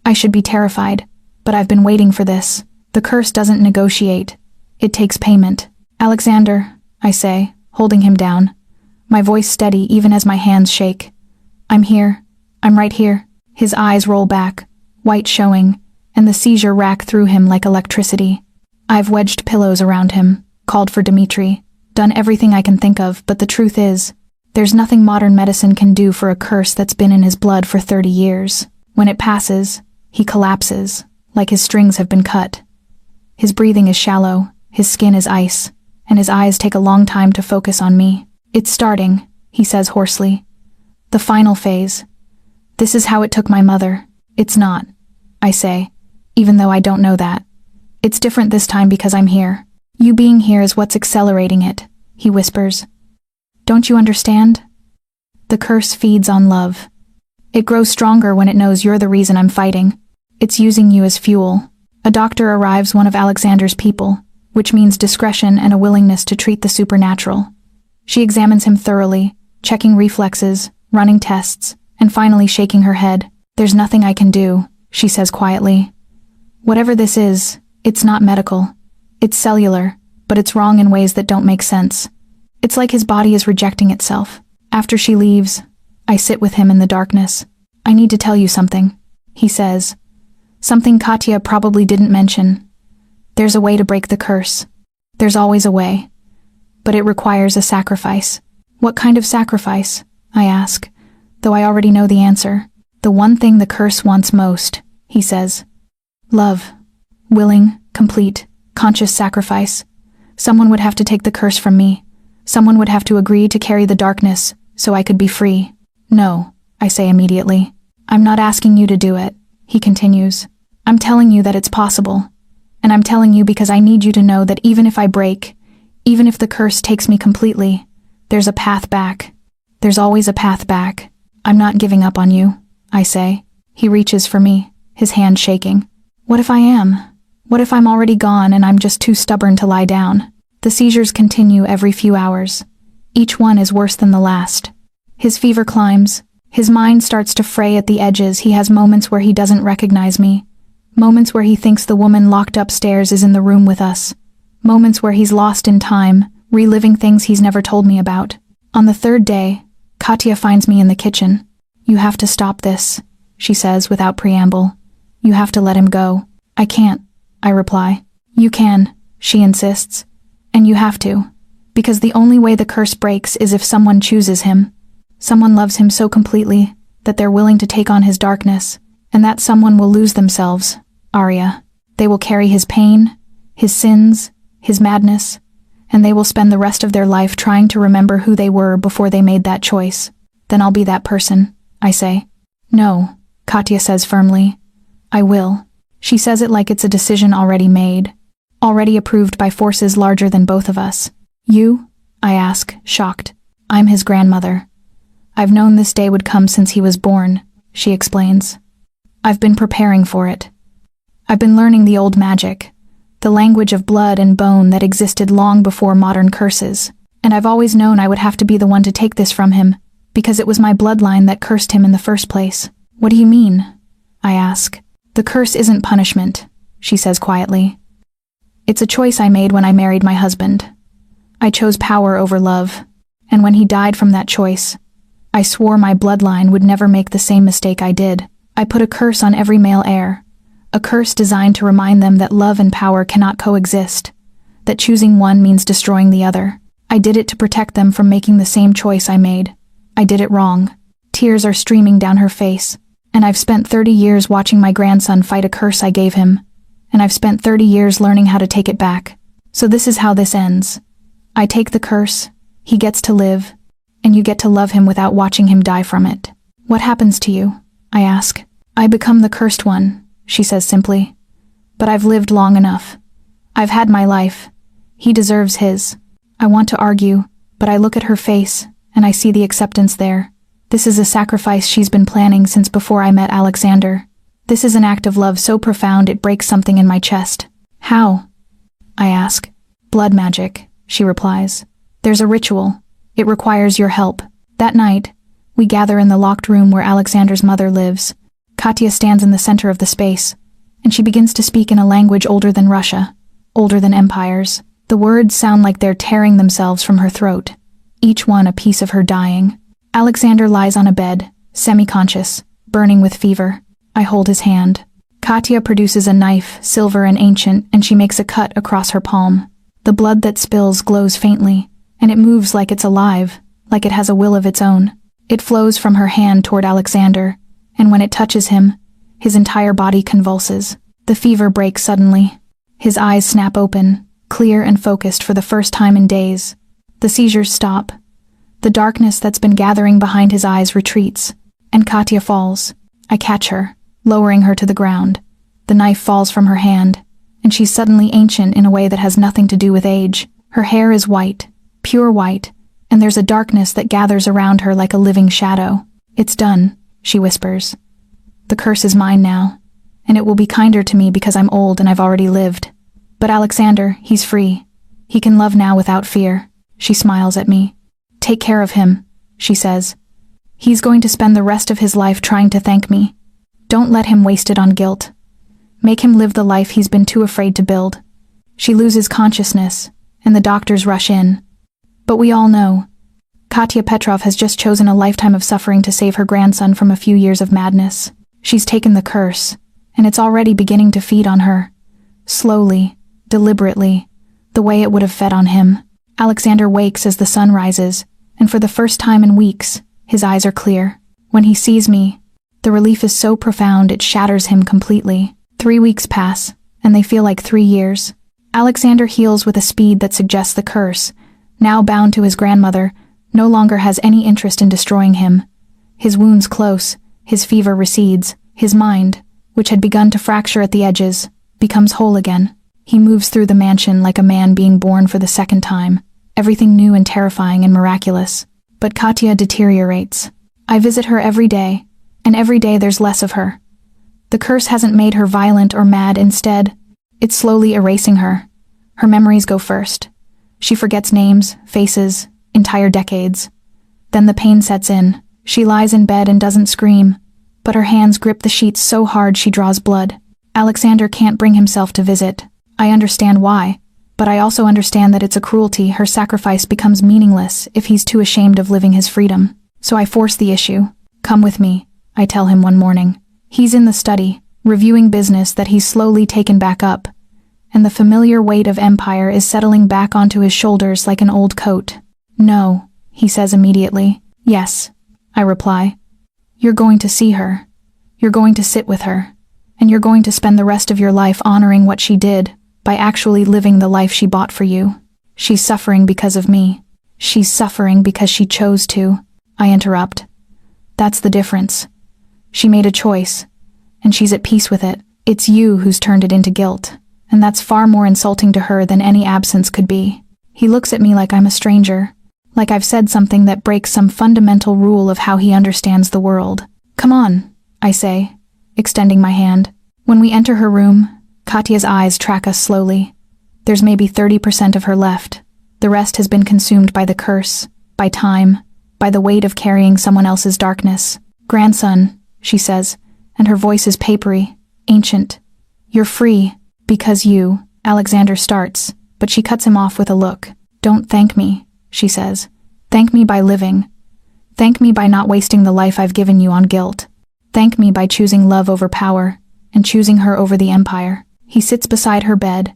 S1: I should be terrified, but I've been waiting for this. The curse doesn't negotiate. It takes payment. Alexander, I say, holding him down, my voice steady even as my hands shake. I'm here. I'm right here. His eyes roll back, white showing, and the seizure rack through him like electricity. I've wedged pillows around him, called for Dmitri, done everything I can think of, but the truth is, there's nothing modern medicine can do for a curse that's been in his blood for 30 years. When it passes, he collapses, like his strings have been cut. His breathing is shallow, his skin is ice, and his eyes take a long time to focus on me. It's starting, he says hoarsely. The final phase. This is how it took my mother. It's not, I say, even though I don't know that. It's different this time because I'm here. You being here is what's accelerating it, he whispers. Don't you understand? The curse feeds on love. It grows stronger when it knows you're the reason I'm fighting. It's using you as fuel. A doctor arrives, one of Alexander's people, which means discretion and a willingness to treat the supernatural. She examines him thoroughly, checking reflexes, running tests, and finally shaking her head. There's nothing I can do, she says quietly. Whatever this is, it's not medical. It's cellular, but it's wrong in ways that don't make sense. It's like his body is rejecting itself. After she leaves, I sit with him in the darkness. I need to tell you something, he says. Something Katya probably didn't mention. There's a way to break the curse. There's always a way. But it requires a sacrifice. What kind of sacrifice? I ask, though I already know the answer. The one thing the curse wants most, he says. Love. Willing, complete, conscious sacrifice. Someone would have to take the curse from me. Someone would have to agree to carry the darkness, so I could be free. No, I say immediately. I'm not asking you to do it, he continues. I'm telling you that it's possible. And I'm telling you because I need you to know that even if I break, even if the curse takes me completely, there's a path back. There's always a path back. I'm not giving up on you, I say. He reaches for me, his hand shaking. What if I am? What if I'm already gone and I'm just too stubborn to lie down? The seizures continue every few hours. Each one is worse than the last. His fever climbs. His mind starts to fray at the edges. He has moments where he doesn't recognize me. Moments where he thinks the woman locked upstairs is in the room with us. Moments where he's lost in time, reliving things he's never told me about. On the third day, Katya finds me in the kitchen. You have to stop this, she says without preamble. You have to let him go. I can't, I reply. You can, she insists. And you have to. Because the only way the curse breaks is if someone chooses him. Someone loves him so completely that they're willing to take on his darkness, and that someone will lose themselves, Arya. They will carry his pain, his sins, his madness, and they will spend the rest of their life trying to remember who they were before they made that choice. Then I'll be that person, I say. No, Katya says firmly. I will. She says it like it's a decision already made, already approved by forces larger than both of us. You? I ask, shocked. I'm his grandmother. I've known this day would come since he was born, she explains. I've been preparing for it. I've been learning the old magic, the language of blood and bone that existed long before modern curses, And I've always known I would have to be the one to take this from him, because it was my bloodline that cursed him in the first place. What do you mean? I ask. The curse isn't punishment, she says quietly. It's a choice I made when I married my husband. I chose power over love, and when he died from that choice, I swore my bloodline would never make the same mistake I did. I put a curse on every male heir, a curse designed to remind them that love and power cannot coexist, that choosing one means destroying the other. I did it to protect them from making the same choice I made. I did it wrong. Tears are streaming down her face, and I've spent 30 years watching my grandson fight a curse I gave him, and I've spent 30 years learning how to take it back. So this is how this ends. I take the curse, he gets to live, and you get to love him without watching him die from it. What happens to you? I ask. I become the cursed one, she says simply. But I've lived long enough. I've had my life. He deserves his. I want to argue, but I look at her face, and I see the acceptance there. This is a sacrifice she's been planning since before I met Alexander. This is an act of love so profound it breaks something in my chest. How? I ask. Blood magic, she replies. There's a ritual. It requires your help. That night, we gather in the locked room where Alexander's mother lives. Katya stands in the center of the space, and she begins to speak in a language older than Russia, older than empires. The words sound like they're tearing themselves from her throat, each one a piece of her dying. Alexander lies on a bed, semi-conscious, burning with fever. I hold his hand. Katya produces a knife, silver and ancient, and she makes a cut across her palm. The blood that spills glows faintly, and it moves like it's alive, like it has a will of its own. It flows from her hand toward Alexander, and when it touches him, his entire body convulses. The fever breaks suddenly. His eyes snap open, clear and focused for the first time in days. The seizures stop. The darkness that's been gathering behind his eyes retreats, and Katya falls. I catch her, lowering her to the ground. The knife falls from her hand, and she's suddenly ancient in a way that has nothing to do with age. Her hair is white, pure white, and there's a darkness that gathers around her like a living shadow. It's done, she whispers. The curse is mine now, and it will be kinder to me because I'm old and I've already lived. But Alexander, he's free. He can love now without fear. She smiles at me. Take care of him, she says. He's going to spend the rest of his life trying to thank me. Don't let him waste it on guilt. Make him live the life he's been too afraid to build. She loses consciousness, and the doctors rush in. But we all know. Katya Petrov has just chosen a lifetime of suffering to save her grandson from a few years of madness. She's taken the curse, and it's already beginning to feed on her. Slowly, deliberately, the way it would have fed on him. Alexander wakes as the sun rises, and for the first time in weeks, his eyes are clear. When he sees me, the relief is so profound it shatters him completely. 3 weeks pass, and they feel like 3 years. Alexander heals with a speed that suggests the curse, now bound to his grandmother, no longer has any interest in destroying him. His wounds close, his fever recedes, his mind, which had begun to fracture at the edges, becomes whole again. He moves through the mansion like a man being born for the second time, everything new and terrifying and miraculous. But Katya deteriorates. I visit her every day, and every day there's less of her. The curse hasn't made her violent or mad. Instead, it's slowly erasing her. Her memories go first. She forgets names, faces, entire decades. Then the pain sets in. She lies in bed and doesn't scream, but her hands grip the sheets so hard she draws blood. Alexander can't bring himself to visit. I understand why, but I also understand that it's a cruelty. Her sacrifice becomes meaningless if he's too ashamed of living his freedom. So I force the issue. Come with me, I tell him one morning. He's in the study, reviewing business that he's slowly taken back up, and the familiar weight of empire is settling back onto his shoulders like an old coat. No, he says immediately. Yes, I reply. You're going to see her. You're going to sit with her. And you're going to spend the rest of your life honoring what she did by actually living the life she bought for you. She's suffering because of me. She's suffering because she chose to. I interrupt. That's the difference. She made a choice, and she's at peace with it. It's you who's turned it into guilt, and that's far more insulting to her than any absence could be. He looks at me like I'm a stranger, like I've said something that breaks some fundamental rule of how he understands the world. Come on, I say, extending my hand. When we enter her room, Katya's eyes track us slowly. There's maybe 30% of her left, The rest has been consumed by the curse, by time, by the weight of carrying someone else's darkness. Grandson, she says, and her voice is papery, ancient. You're free, because you, Alexander starts, but she cuts him off with a look. Don't thank me, she says. Thank me by living. Thank me by not wasting the life I've given you on guilt. Thank me by choosing love over power, and choosing her over the empire. He sits beside her bed,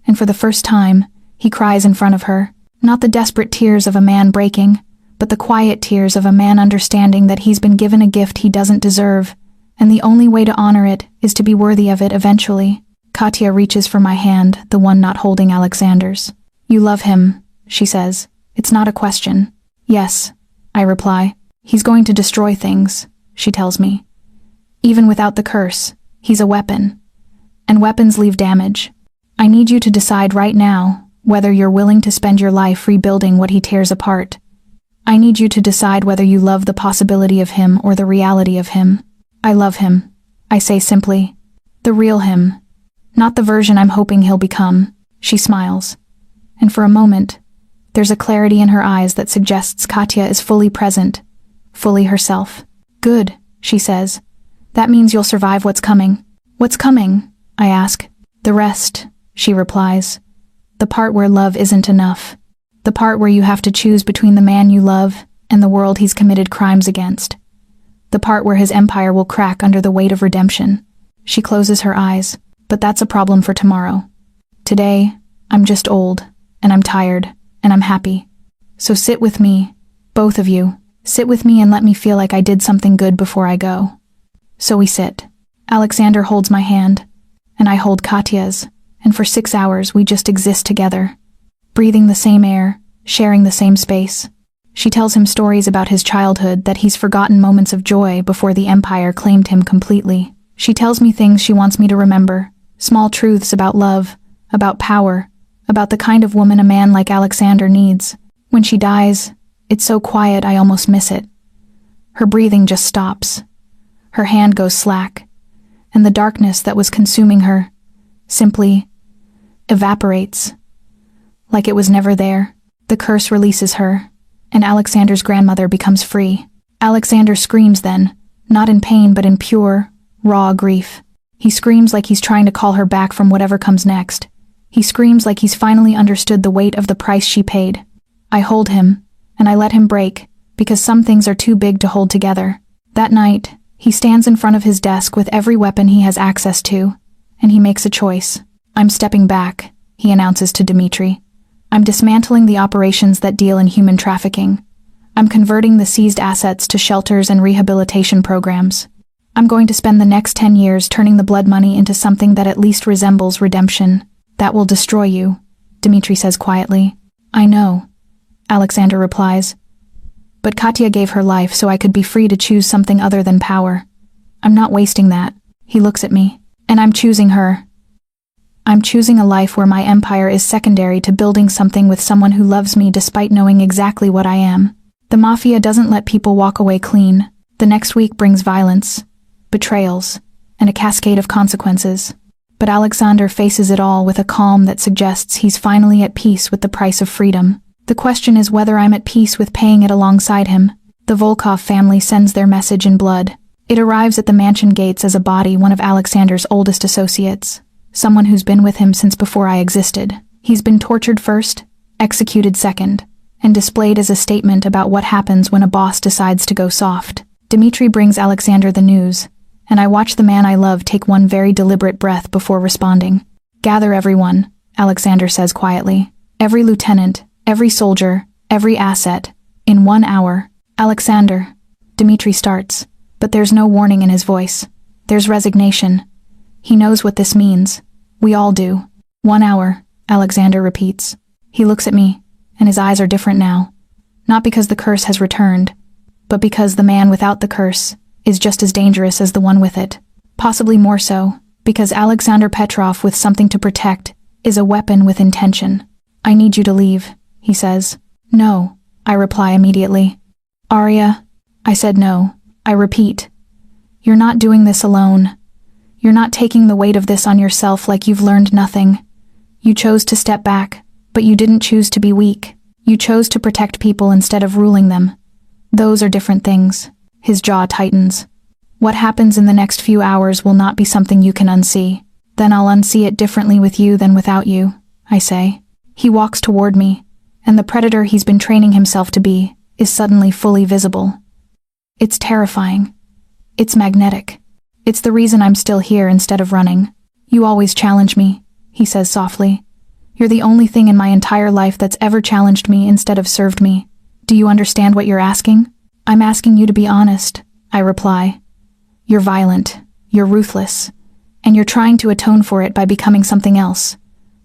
S1: and for the first time, he cries in front of her, not the desperate tears of a man breaking, but the quiet tears of a man understanding that he's been given a gift he doesn't deserve, and the only way to honor it is to be worthy of it eventually. Katya reaches for my hand, the one not holding Alexander's. You love him, she says. It's not a question. Yes, I reply. He's going to destroy things, she tells me. Even without the curse, he's a weapon. And weapons leave damage. I need you to decide right now whether you're willing to spend your life rebuilding what he tears apart. I need you to decide whether you love the possibility of him or the reality of him. I love him, I say simply. The real him. Not the version I'm hoping he'll become. She smiles. And for a moment, there's a clarity in her eyes that suggests Katya is fully present, fully herself. Good, she says. That means you'll survive what's coming. What's coming? I ask. The rest, she replies. The part where love isn't enough. The part where you have to choose between the man you love and the world he's committed crimes against. The part where his empire will crack under the weight of redemption. She closes her eyes, but that's a problem for tomorrow. Today, I'm just old, and I'm tired, and I'm happy. So sit with me, both of you. Sit with me and let me feel like I did something good before I go. So we sit. Alexander holds my hand, and I hold Katya's, and for 6 hours we just exist together, breathing the same air, sharing the same space. She tells him stories about his childhood, that he's forgotten moments of joy before the empire claimed him completely. She tells me things she wants me to remember, small truths about love, about power, about the kind of woman a man like Alexander needs. When she dies, it's so quiet I almost miss it. Her breathing just stops. Her hand goes slack, and the darkness that was consuming her simply evaporates, like it was never there. The curse releases her, and Alexander's grandmother becomes free. Alexander screams then, not in pain but in pure, raw grief. He screams like he's trying to call her back from whatever comes next. He screams like he's finally understood the weight of the price she paid. I hold him, and I let him break, because some things are too big to hold together. That night, he stands in front of his desk with every weapon he has access to, and he makes a choice. I'm stepping back, he announces to Dmitri. I'm dismantling the operations that deal in human trafficking. I'm converting the seized assets to shelters and rehabilitation programs. I'm going to spend the next 10 years turning the blood money into something that at least resembles redemption. That will destroy you, Dmitri says quietly. I know, Alexander replies. But Katya gave her life so I could be free to choose something other than power. I'm not wasting that. He looks at me. And I'm choosing her. I'm choosing a life where my empire is secondary to building something with someone who loves me despite knowing exactly what I am. The Mafia doesn't let people walk away clean. The next week brings violence, betrayals, and a cascade of consequences. But Alexander faces it all with a calm that suggests he's finally at peace with the price of freedom. The question is whether I'm at peace with paying it alongside him. The Volkov family sends their message in blood. It arrives at the mansion gates as a body, one of Alexander's oldest associates, someone who's been with him since before I existed. He's been tortured first, executed second, and displayed as a statement about what happens when a boss decides to go soft. Dmitri brings Alexander the news, and I watch the man I love take one very deliberate breath before responding. Gather everyone, Alexander says quietly. Every lieutenant, every soldier, every asset, in 1 hour. Alexander, Dmitri starts, but there's no warning in his voice. There's resignation. He knows what this means. We all do. 1 hour, Alexander repeats. He looks at me, and his eyes are different now. Not because the curse has returned, but because the man without the curse is just as dangerous as the one with it. Possibly more so, because Alexander Petrov with something to protect is a weapon with intention. I need you to leave, he says. No, I reply immediately. Arya, I said no. I repeat. You're not doing this alone. You're not taking the weight of this on yourself like you've learned nothing. You chose to step back, But you didn't choose to be weak. You chose to protect people instead of ruling them. Those are different things. His jaw tightens. What happens in the next few hours will not be something you can unsee. Then I'll unsee it differently with you than without you, I say. He walks toward me, and the predator he's been training himself to be is suddenly fully visible. It's terrifying. It's magnetic. It's the reason I'm still here instead of running. You always challenge me, he says softly. You're the only thing in my entire life that's ever challenged me instead of served me. Do you understand what you're asking? I'm asking you to be honest, I reply. You're violent, you're ruthless, and you're trying to atone for it by becoming something else.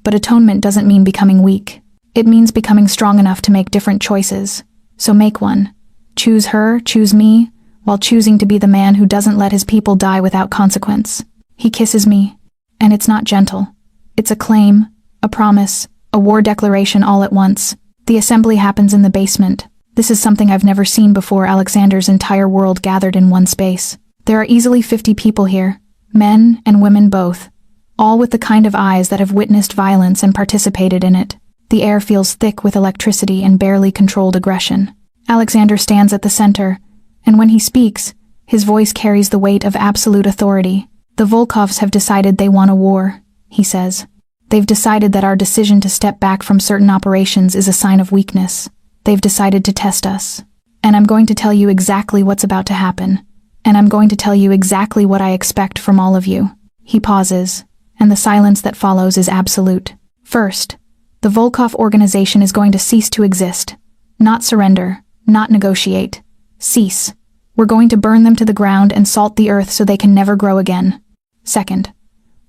S1: But atonement doesn't mean becoming weak. It means becoming strong enough to make different choices. So make one. Choose her, choose me, while choosing to be the man who doesn't let his people die without consequence. He kisses me, and it's not gentle. It's a claim, a promise, a war declaration all at once. The assembly happens in the basement. This is something I've never seen before. Alexander's entire world gathered in one space. There are easily 50 people here, men and women both, all with the kind of eyes that have witnessed violence and participated in it. The air feels thick with electricity and barely controlled aggression. Alexander stands at the center, and when he speaks, his voice carries the weight of absolute authority. The Volkovs have decided they want a war, he says. They've decided that our decision to step back from certain operations is a sign of weakness. They've decided to test us. And I'm going to tell you exactly what's about to happen. And I'm going to tell you exactly what I expect from all of you. He pauses, and the silence that follows is absolute. First, the Volkov organization is going to cease to exist. Not surrender, not negotiate. Cease. We're going to burn them to the ground and salt the earth so they can never grow again. Second,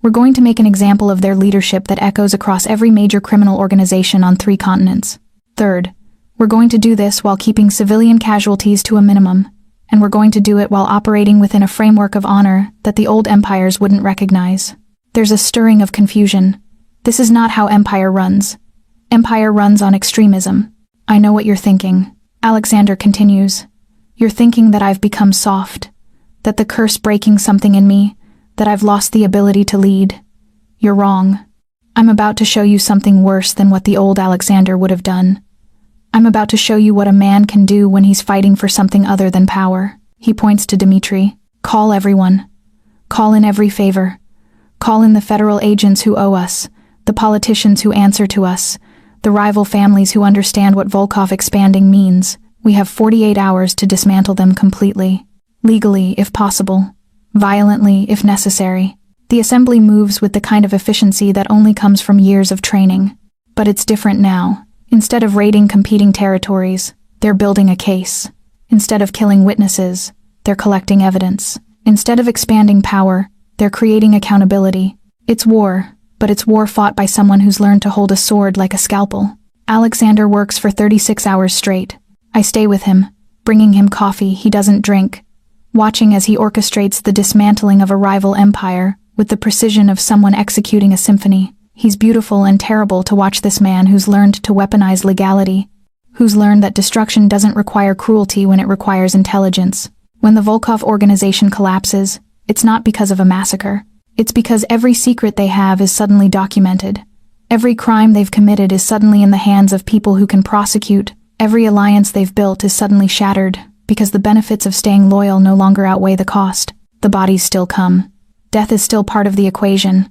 S1: we're going to make an example of their leadership that echoes across every major criminal organization on 3 continents. Third, we're going to do this while keeping civilian casualties to a minimum, and we're going to do it while operating within a framework of honor that the old empires wouldn't recognize. There's a stirring of confusion. This is not how empire runs. Empire runs on extremism. I know what you're thinking. Alexander continues. You're thinking that I've become soft, that the curse breaking something in me, that I've lost the ability to lead. You're wrong. I'm about to show you something worse than what the old Alexander would have done. I'm about to show you what a man can do when he's fighting for something other than power. He points to Dmitri. Call everyone. Call in every favor. Call in the federal agents who owe us, the politicians who answer to us, the rival families who understand what Volkov expanding means. We have 48 hours to dismantle them completely. Legally, if possible. Violently, if necessary. The assembly moves with the kind of efficiency that only comes from years of training. But it's different now. Instead of raiding competing territories, they're building a case. Instead of killing witnesses, they're collecting evidence. Instead of expanding power, they're creating accountability. It's war, but it's war fought by someone who's learned to hold a sword like a scalpel. Alexander works for 36 hours straight. I stay with him, bringing him coffee he doesn't drink, watching as he orchestrates the dismantling of a rival empire with the precision of someone executing a symphony. He's beautiful and terrible to watch this man who's learned to weaponize legality, who's learned that destruction doesn't require cruelty when it requires intelligence. When the Volkov organization collapses, it's not because of a massacre. It's because every secret they have is suddenly documented. Every crime they've committed is suddenly in the hands of people who can prosecute. Every alliance they've built is suddenly shattered, because the benefits of staying loyal no longer outweigh the cost. The bodies still come. Death is still part of the equation.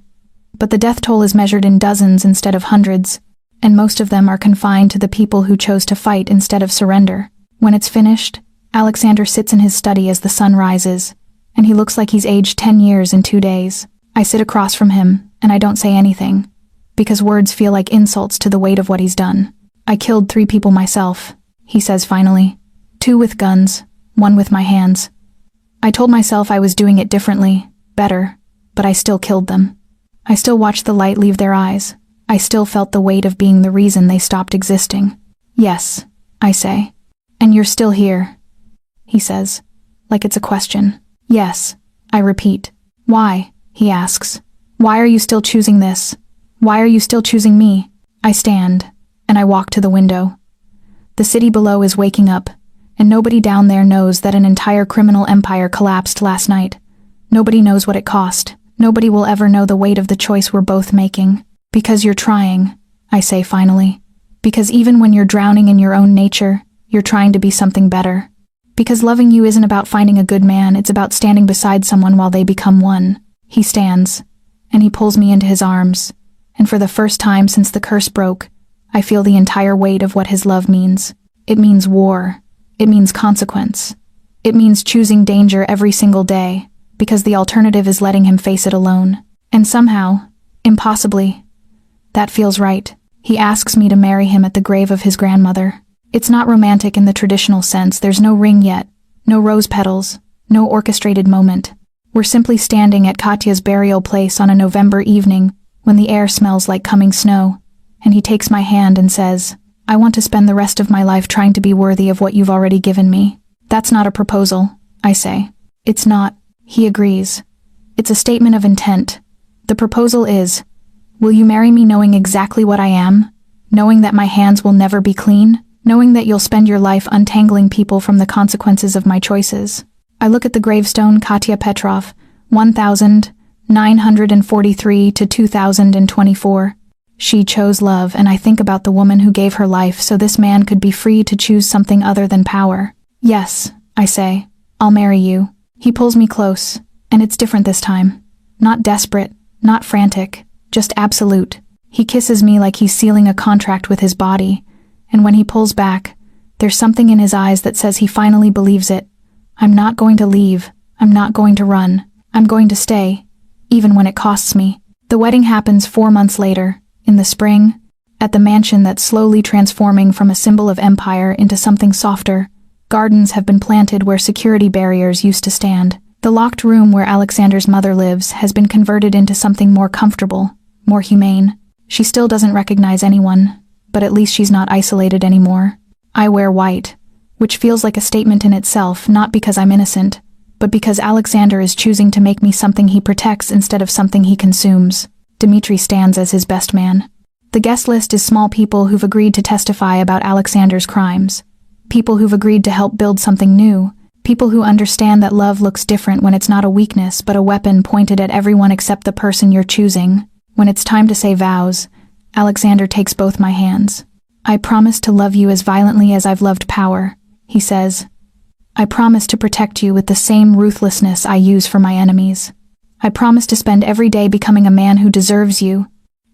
S1: But the death toll is measured in dozens instead of hundreds, and most of them are confined to the people who chose to fight instead of surrender. When it's finished, Alexander sits in his study as the sun rises, and he looks like he's aged 10 years in 2 days. I sit across from him, and I don't say anything, because words feel like insults to the weight of what he's done. I killed 3 people myself, he says finally. 2 with guns, 1 with my hands. I told myself I was doing it differently, better, but I still killed them. I still watched the light leave their eyes. I still felt the weight of being the reason they stopped existing. Yes, I say. And you're still here, he says, like it's a question. Yes, I repeat. Why? He asks. Why are you still choosing this? Why are you still choosing me? I stand, and I walk to the window. The city below is waking up, and nobody down there knows that an entire criminal empire collapsed last night. Nobody knows what it cost. Nobody will ever know the weight of the choice we're both making. Because you're trying, I say finally. Because even when you're drowning in your own nature, you're trying to be something better. Because loving you isn't about finding a good man, it's about standing beside someone while they become one. He stands, and he pulls me into his arms, and for the first time since the curse broke, I feel the entire weight of what his love means. It means war. It means consequence. It means choosing danger every single day, because the alternative is letting him face it alone. And somehow, impossibly, that feels right. He asks me to marry him at the grave of his grandmother. It's not romantic in the traditional sense. There's no ring yet, no rose petals, no orchestrated moment. We're simply standing at Katya's burial place on a November evening when the air smells like coming snow, and he takes my hand and says, "I want to spend the rest of my life trying to be worthy of what you've already given me." "That's not a proposal," I say. "It's not," he agrees. "It's a statement of intent. The proposal is, will you marry me knowing exactly what I am? Knowing that my hands will never be clean? Knowing that you'll spend your life untangling people from the consequences of my choices?" I look at the gravestone, Katya Petrov, 1943 to 2024. She chose love, and I think about the woman who gave her life so this man could be free to choose something other than power. "Yes," I say, "I'll marry you." He pulls me close, and it's different this time. Not desperate, not frantic, just absolute. He kisses me like he's sealing a contract with his body, and when he pulls back, there's something in his eyes that says he finally believes it. I'm not going to leave. I'm not going to run. I'm going to stay, even when it costs me. The wedding happens 4 months later, in the spring, at the mansion that's slowly transforming from a symbol of empire into something softer. Gardens have been planted where security barriers used to stand. The locked room where Alexander's mother lives has been converted into something more comfortable, more humane. She still doesn't recognize anyone, but at least she's not isolated anymore. I wear white, which feels like a statement in itself, not because I'm innocent, but because Alexander is choosing to make me something he protects instead of something he consumes. Dmitri stands as his best man. The guest list is small people who've agreed to testify about Alexander's crimes. People who've agreed to help build something new. People who understand that love looks different when it's not a weakness but a weapon pointed at everyone except the person you're choosing. When it's time to say vows, Alexander takes both my hands. "I promise to love you as violently as I've loved power," he says. "I promise to protect you with the same ruthlessness I use for my enemies. I promise to spend every day becoming a man who deserves you.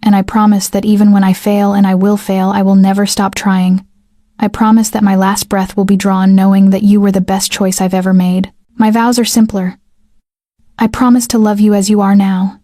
S1: And I promise that even when I fail, and I will fail, I will never stop trying. I promise that my last breath will be drawn knowing that you were the best choice I've ever made. My vows are simpler. I promise to love you as you are now.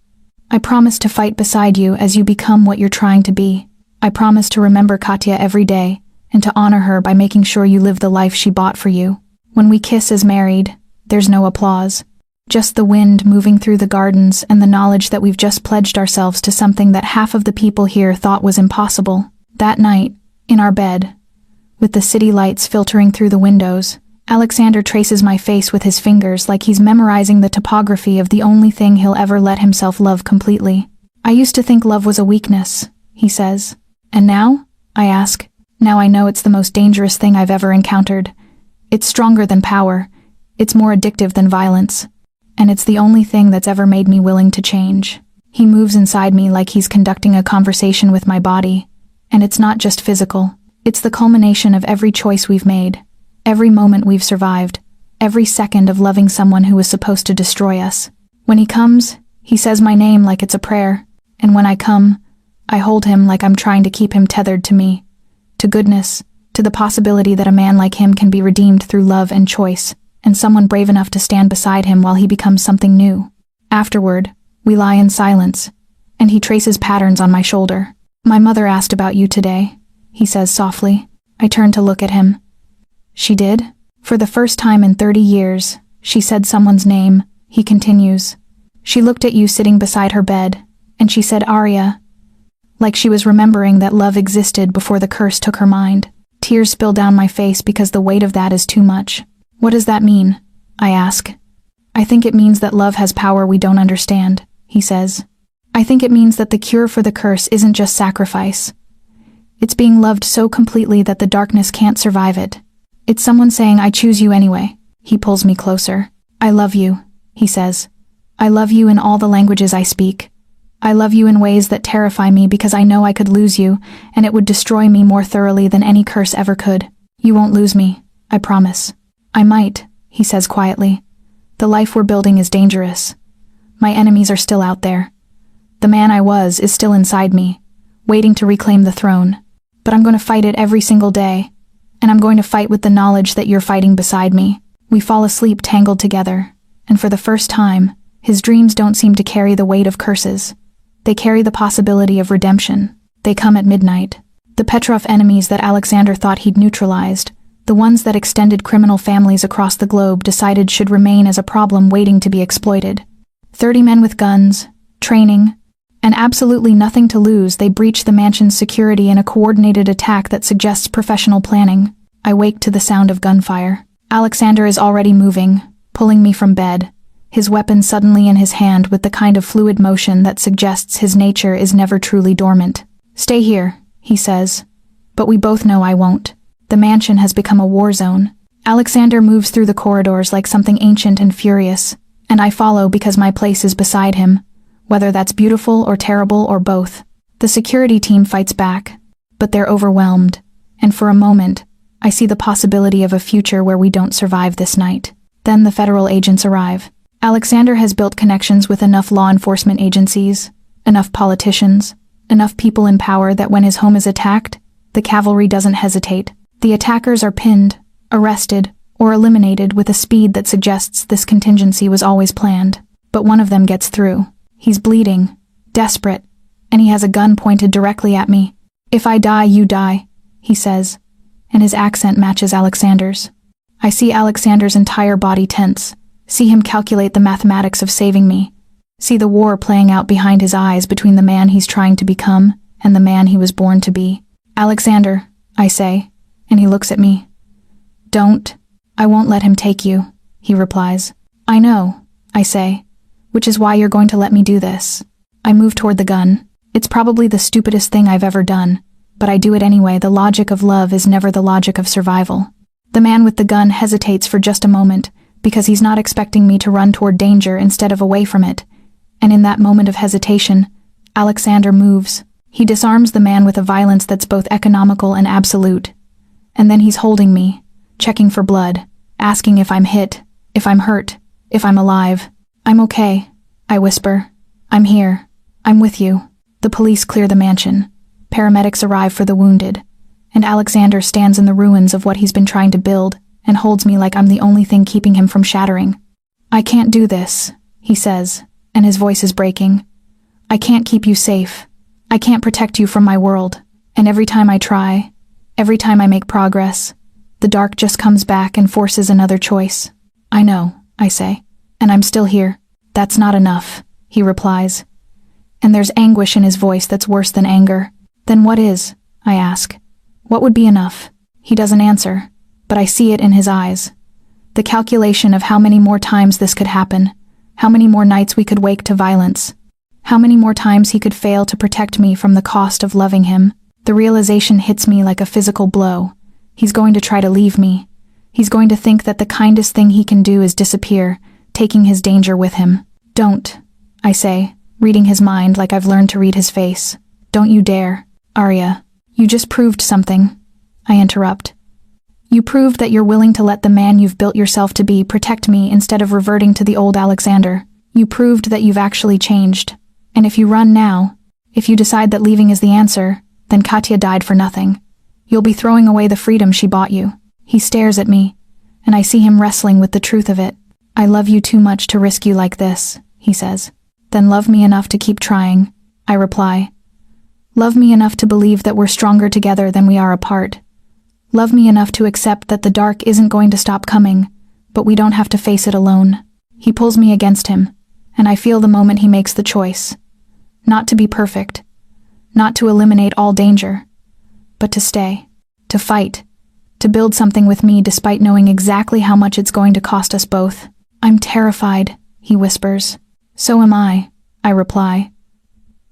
S1: I promise to fight beside you as you become what you're trying to be. I promise to remember Katya every day, and to honor her by making sure you live the life she bought for you. When we kiss as married, there's no applause. Just the wind moving through the gardens and the knowledge that we've just pledged ourselves to something that half of the people here thought was impossible. That night, in our bed, with the city lights filtering through the windows, Alexander traces my face with his fingers like he's memorizing the topography of the only thing he'll ever let himself love completely. "I used to think love was a weakness," he says. "And now?" I ask. "Now I know it's the most dangerous thing I've ever encountered. It's stronger than power. It's more addictive than violence. And it's the only thing that's ever made me willing to change." He moves inside me like he's conducting a conversation with my body. And it's not just physical. It's the culmination of every choice we've made, every moment we've survived, every second of loving someone who was supposed to destroy us. When he comes, he says my name like it's a prayer. And when I come, I hold him like I'm trying to keep him tethered to me, to goodness, to the possibility that a man like him can be redeemed through love and choice, and someone brave enough to stand beside him while he becomes something new. Afterward, we lie in silence, and he traces patterns on my shoulder. "My mother asked about you today," he says softly. I turn to look at him. "She did?" "For the first time in 30 years, she said someone's name," he continues. "She looked at you sitting beside her bed, and she said Arya, like she was remembering that love existed before the curse took her mind." Tears spill down my face because the weight of that is too much. "What does that mean?" I ask. "I think it means that love has power we don't understand," he says. "I think it means that the cure for the curse isn't just sacrifice. It's being loved so completely that the darkness can't survive it. It's someone saying, 'I choose you anyway.'" He pulls me closer. "I love you," he says. "I love you in all the languages I speak. I love you in ways that terrify me because I know I could lose you, and it would destroy me more thoroughly than any curse ever could. You won't lose me, I promise. I might, he says quietly. The life we're building is dangerous. My enemies are still out there. The man I was is still inside me, waiting to reclaim the throne. But I'm going to fight it every single day, and I'm going to fight with the knowledge that you're fighting beside me. We fall asleep tangled together, and for the first time, his dreams don't seem to carry the weight of curses. They carry the possibility of redemption. They come at midnight. The Petrov enemies that Alexander thought he'd neutralized, the ones that extended criminal families across the globe decided should remain as a problem waiting to be exploited. 30 men with guns, training, and absolutely nothing to lose, they breach the mansion's security in a coordinated attack that suggests professional planning. I wake to the sound of gunfire. Alexander is already moving, pulling me from bed, his weapon suddenly in his hand with the kind of fluid motion that suggests his nature is never truly dormant. Stay here, he says. But we both know I won't. The mansion has become a war zone. Alexander moves through the corridors like something ancient and furious, and I follow because my place is beside him, whether that's beautiful or terrible or both. The security team fights back, but they're overwhelmed, and for a moment, I see the possibility of a future where we don't survive this night. Then the federal agents arrive. Alexander has built connections with enough law enforcement agencies, enough politicians, enough people in power that when his home is attacked, the cavalry doesn't hesitate. The attackers are pinned, arrested, or eliminated with a speed that suggests this contingency was always planned. But one of them gets through. He's bleeding, desperate, and he has a gun pointed directly at me. If I die, you die, he says, and his accent matches Alexander's. I see Alexander's entire body tense, see him calculate the mathematics of saving me, see the war playing out behind his eyes between the man he's trying to become and the man he was born to be. Alexander, I say, and he looks at me. Don't. I won't let him take you, he replies. I know, I say, which is why you're going to let me do this. I move toward the gun. It's probably the stupidest thing I've ever done, but I do it anyway. The logic of love is never the logic of survival. The man with the gun hesitates for just a moment, because he's not expecting me to run toward danger instead of away from it, and in that moment of hesitation, Alexander moves. He disarms the man with a violence that's both economical and absolute. And then he's holding me, checking for blood, asking if I'm hit, if I'm hurt, if I'm alive. I'm okay, I whisper. I'm here. I'm with you. The police clear the mansion. Paramedics arrive for the wounded, and Alexander stands in the ruins of what he's been trying to build and holds me like I'm the only thing keeping him from shattering. I can't do this, he says, and his voice is breaking. I can't keep you safe. I can't protect you from my world, and every time I try, every time I make progress, the dark just comes back and forces another choice. I know, I say, and I'm still here. That's not enough, he replies. And there's anguish in his voice that's worse than anger. Then what is? I ask. What would be enough? He doesn't answer, but I see it in his eyes. The calculation of how many more times this could happen, how many more nights we could wake to violence, how many more times he could fail to protect me from the cost of loving him. The realization hits me like a physical blow. He's going to try to leave me. He's going to think that the kindest thing he can do is disappear, taking his danger with him. Don't, I say, reading his mind like I've learned to read his face. Don't you dare. Arya, you just proved something. I interrupt. You proved that you're willing to let the man you've built yourself to be protect me instead of reverting to the old Alexander. You proved that you've actually changed. And if you run now, if you decide that leaving is the answer, then Katya died for nothing. You'll be throwing away the freedom she bought you. He stares at me, and I see him wrestling with the truth of it. I love you too much to risk you like this, he says. Then love me enough to keep trying, I reply. Love me enough to believe that we're stronger together than we are apart. Love me enough to accept that the dark isn't going to stop coming, but we don't have to face it alone. He pulls me against him, and I feel the moment he makes the choice. Not to be perfect, not to eliminate all danger, but to stay, to fight, to build something with me despite knowing exactly how much it's going to cost us both. I'm terrified, he whispers. So am I reply.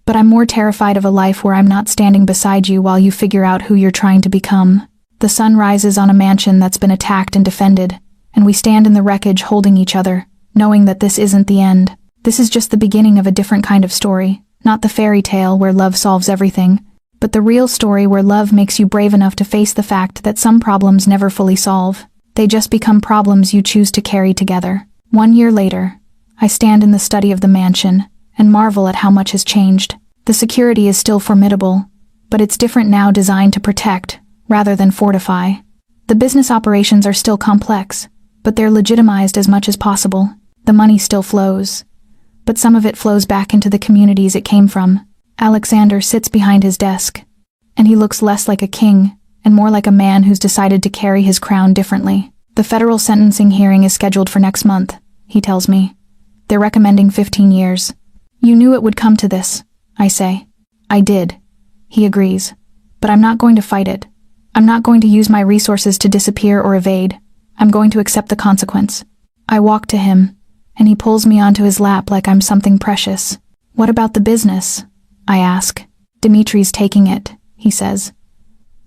S1: But I'm more terrified of a life where I'm not standing beside you while you figure out who you're trying to become. The sun rises on a mansion that's been attacked and defended, and we stand in the wreckage holding each other, knowing that this isn't the end. This is just the beginning of a different kind of story, Not the fairy tale where love solves everything, but the real story where love makes you brave enough to face the fact that some problems never fully solve. They just become problems you choose to carry together. 1 year later, I stand in the study of the mansion and marvel at how much has changed. The security is still formidable, but it's different now, designed to protect rather than fortify. The business operations are still complex, but they're legitimized as much as possible. The money still flows, but some of it flows back into the communities it came from. Alexander sits behind his desk, and he looks less like a king and more like a man who's decided to carry his crown differently. The federal sentencing hearing is scheduled for next month, he tells me. They're recommending 15 years. You knew it would come to this, I say. I did, he agrees. But I'm not going to fight it. I'm not going to use my resources to disappear or evade. I'm going to accept the consequence. I walk to him, and he pulls me onto his lap like I'm something precious. What about the business? I ask. Dimitri's taking it, he says.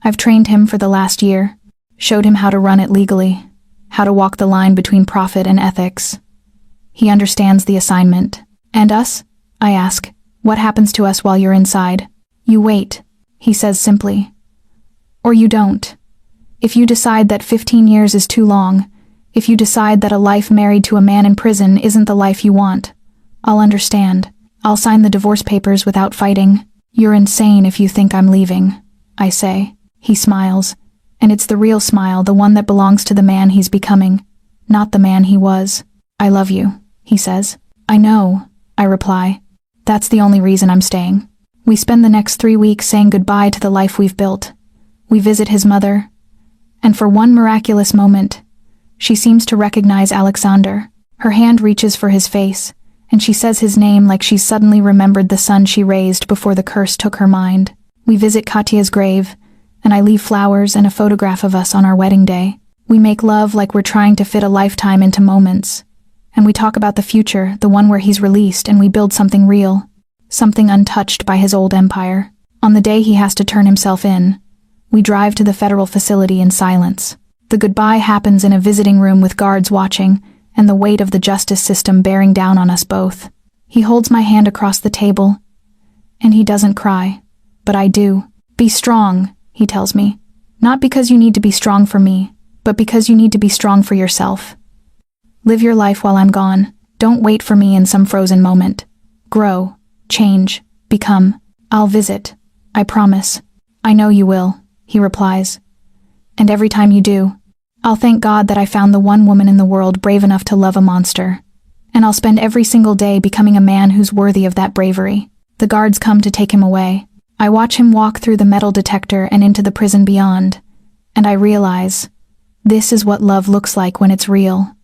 S1: I've trained him for the last year, showed him how to run it legally, how to walk the line between profit and ethics. He understands the assignment. And us? I ask. What happens to us while you're inside? You wait, he says simply. Or you don't. If you decide that 15 years is too long, if you decide that a life married to a man in prison isn't the life you want, I'll understand. I'll sign the divorce papers without fighting. You're insane if you think I'm leaving, I say. He smiles, and it's the real smile, the one that belongs to the man he's becoming, not the man he was. I love you, he says. I know, I reply. That's the only reason I'm staying. We spend the next 3 weeks saying goodbye to the life we've built. We visit his mother, and for one miraculous moment, she seems to recognize Alexander. Her hand reaches for his face, and she says his name like she's suddenly remembered the son she raised before the curse took her mind. We visit Katya's grave, and I leave flowers and a photograph of us on our wedding day. We make love like we're trying to fit a lifetime into moments. And we talk about the future, the one where he's released, and we build something real, something untouched by his old empire. On the day he has to turn himself in, we drive to the federal facility in silence. The goodbye happens in a visiting room with guards watching, and the weight of the justice system bearing down on us both. He holds my hand across the table, and he doesn't cry, but I do. Be strong, he tells me. Not because you need to be strong for me, but because you need to be strong for yourself. Live your life while I'm gone. Don't wait for me in some frozen moment. Grow, change, become. I'll visit. I promise. I know you will, he replies. And every time you do, I'll thank God that I found the one woman in the world brave enough to love a monster. And I'll spend every single day becoming a man who's worthy of that bravery. The guards come to take him away. I watch him walk through the metal detector and into the prison beyond, and I realize, this is what love looks like when it's real.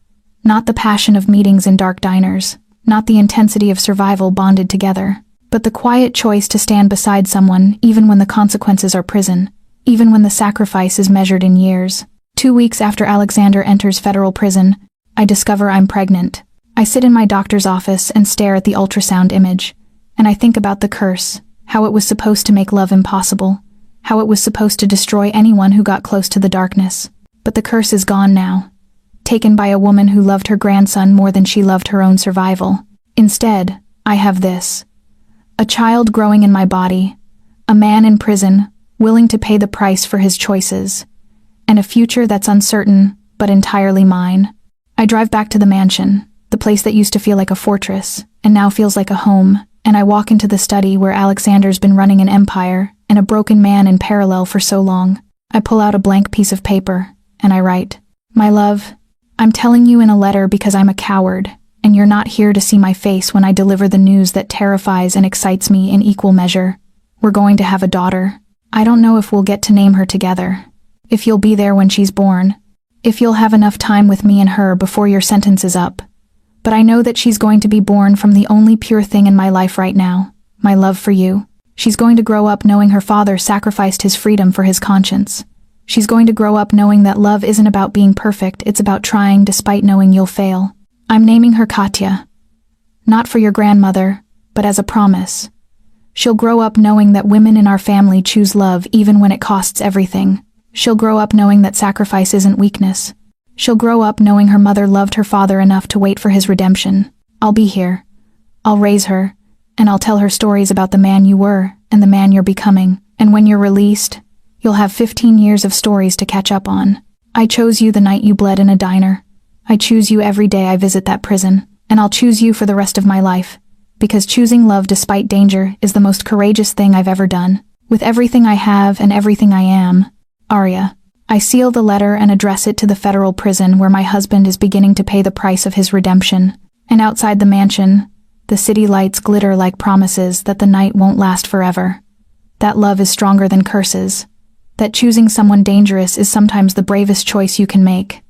S1: Not the passion of meetings in dark diners, not the intensity of survival bonded together, but the quiet choice to stand beside someone even when the consequences are prison, even when the sacrifice is measured in years. 2 weeks after Alexander enters federal prison, I discover I'm pregnant. I sit in my doctor's office and stare at the ultrasound image, and I think about the curse, how it was supposed to make love impossible, how it was supposed to destroy anyone who got close to the darkness. But the curse is gone now, taken by a woman who loved her grandson more than she loved her own survival. Instead, I have this. A child growing in my body, a man in prison, willing to pay the price for his choices, and a future that's uncertain, but entirely mine. I drive back to the mansion, the place that used to feel like a fortress, and now feels like a home, and I walk into the study where Alexander's been running an empire, and a broken man in parallel for so long. I pull out a blank piece of paper, and I write, My love, I'm telling you in a letter because I'm a coward, and you're not here to see my face when I deliver the news that terrifies and excites me in equal measure. We're going to have a daughter. I don't know if we'll get to name her together, if you'll be there when she's born, if you'll have enough time with me and her before your sentence is up. But I know that she's going to be born from the only pure thing in my life right now, my love for you. She's going to grow up knowing her father sacrificed his freedom for his conscience. She's going to grow up knowing that love isn't about being perfect, it's about trying despite knowing you'll fail. I'm naming her Katya. Not for your grandmother, but as a promise. She'll grow up knowing that women in our family choose love even when it costs everything. She'll grow up knowing that sacrifice isn't weakness. She'll grow up knowing her mother loved her father enough to wait for his redemption. I'll be here. I'll raise her, and I'll tell her stories about the man you were and the man you're becoming. And when you're released, you'll have 15 years of stories to catch up on. I chose you the night you bled in a diner. I choose you every day I visit that prison, and I'll choose you for the rest of my life, because choosing love despite danger is the most courageous thing I've ever done. With everything I have and everything I am, Arya. I seal the letter and address it to the federal prison where my husband is beginning to pay the price of his redemption. And outside the mansion, the city lights glitter like promises that the night won't last forever. That love is stronger than curses. That choosing someone dangerous is sometimes the bravest choice you can make.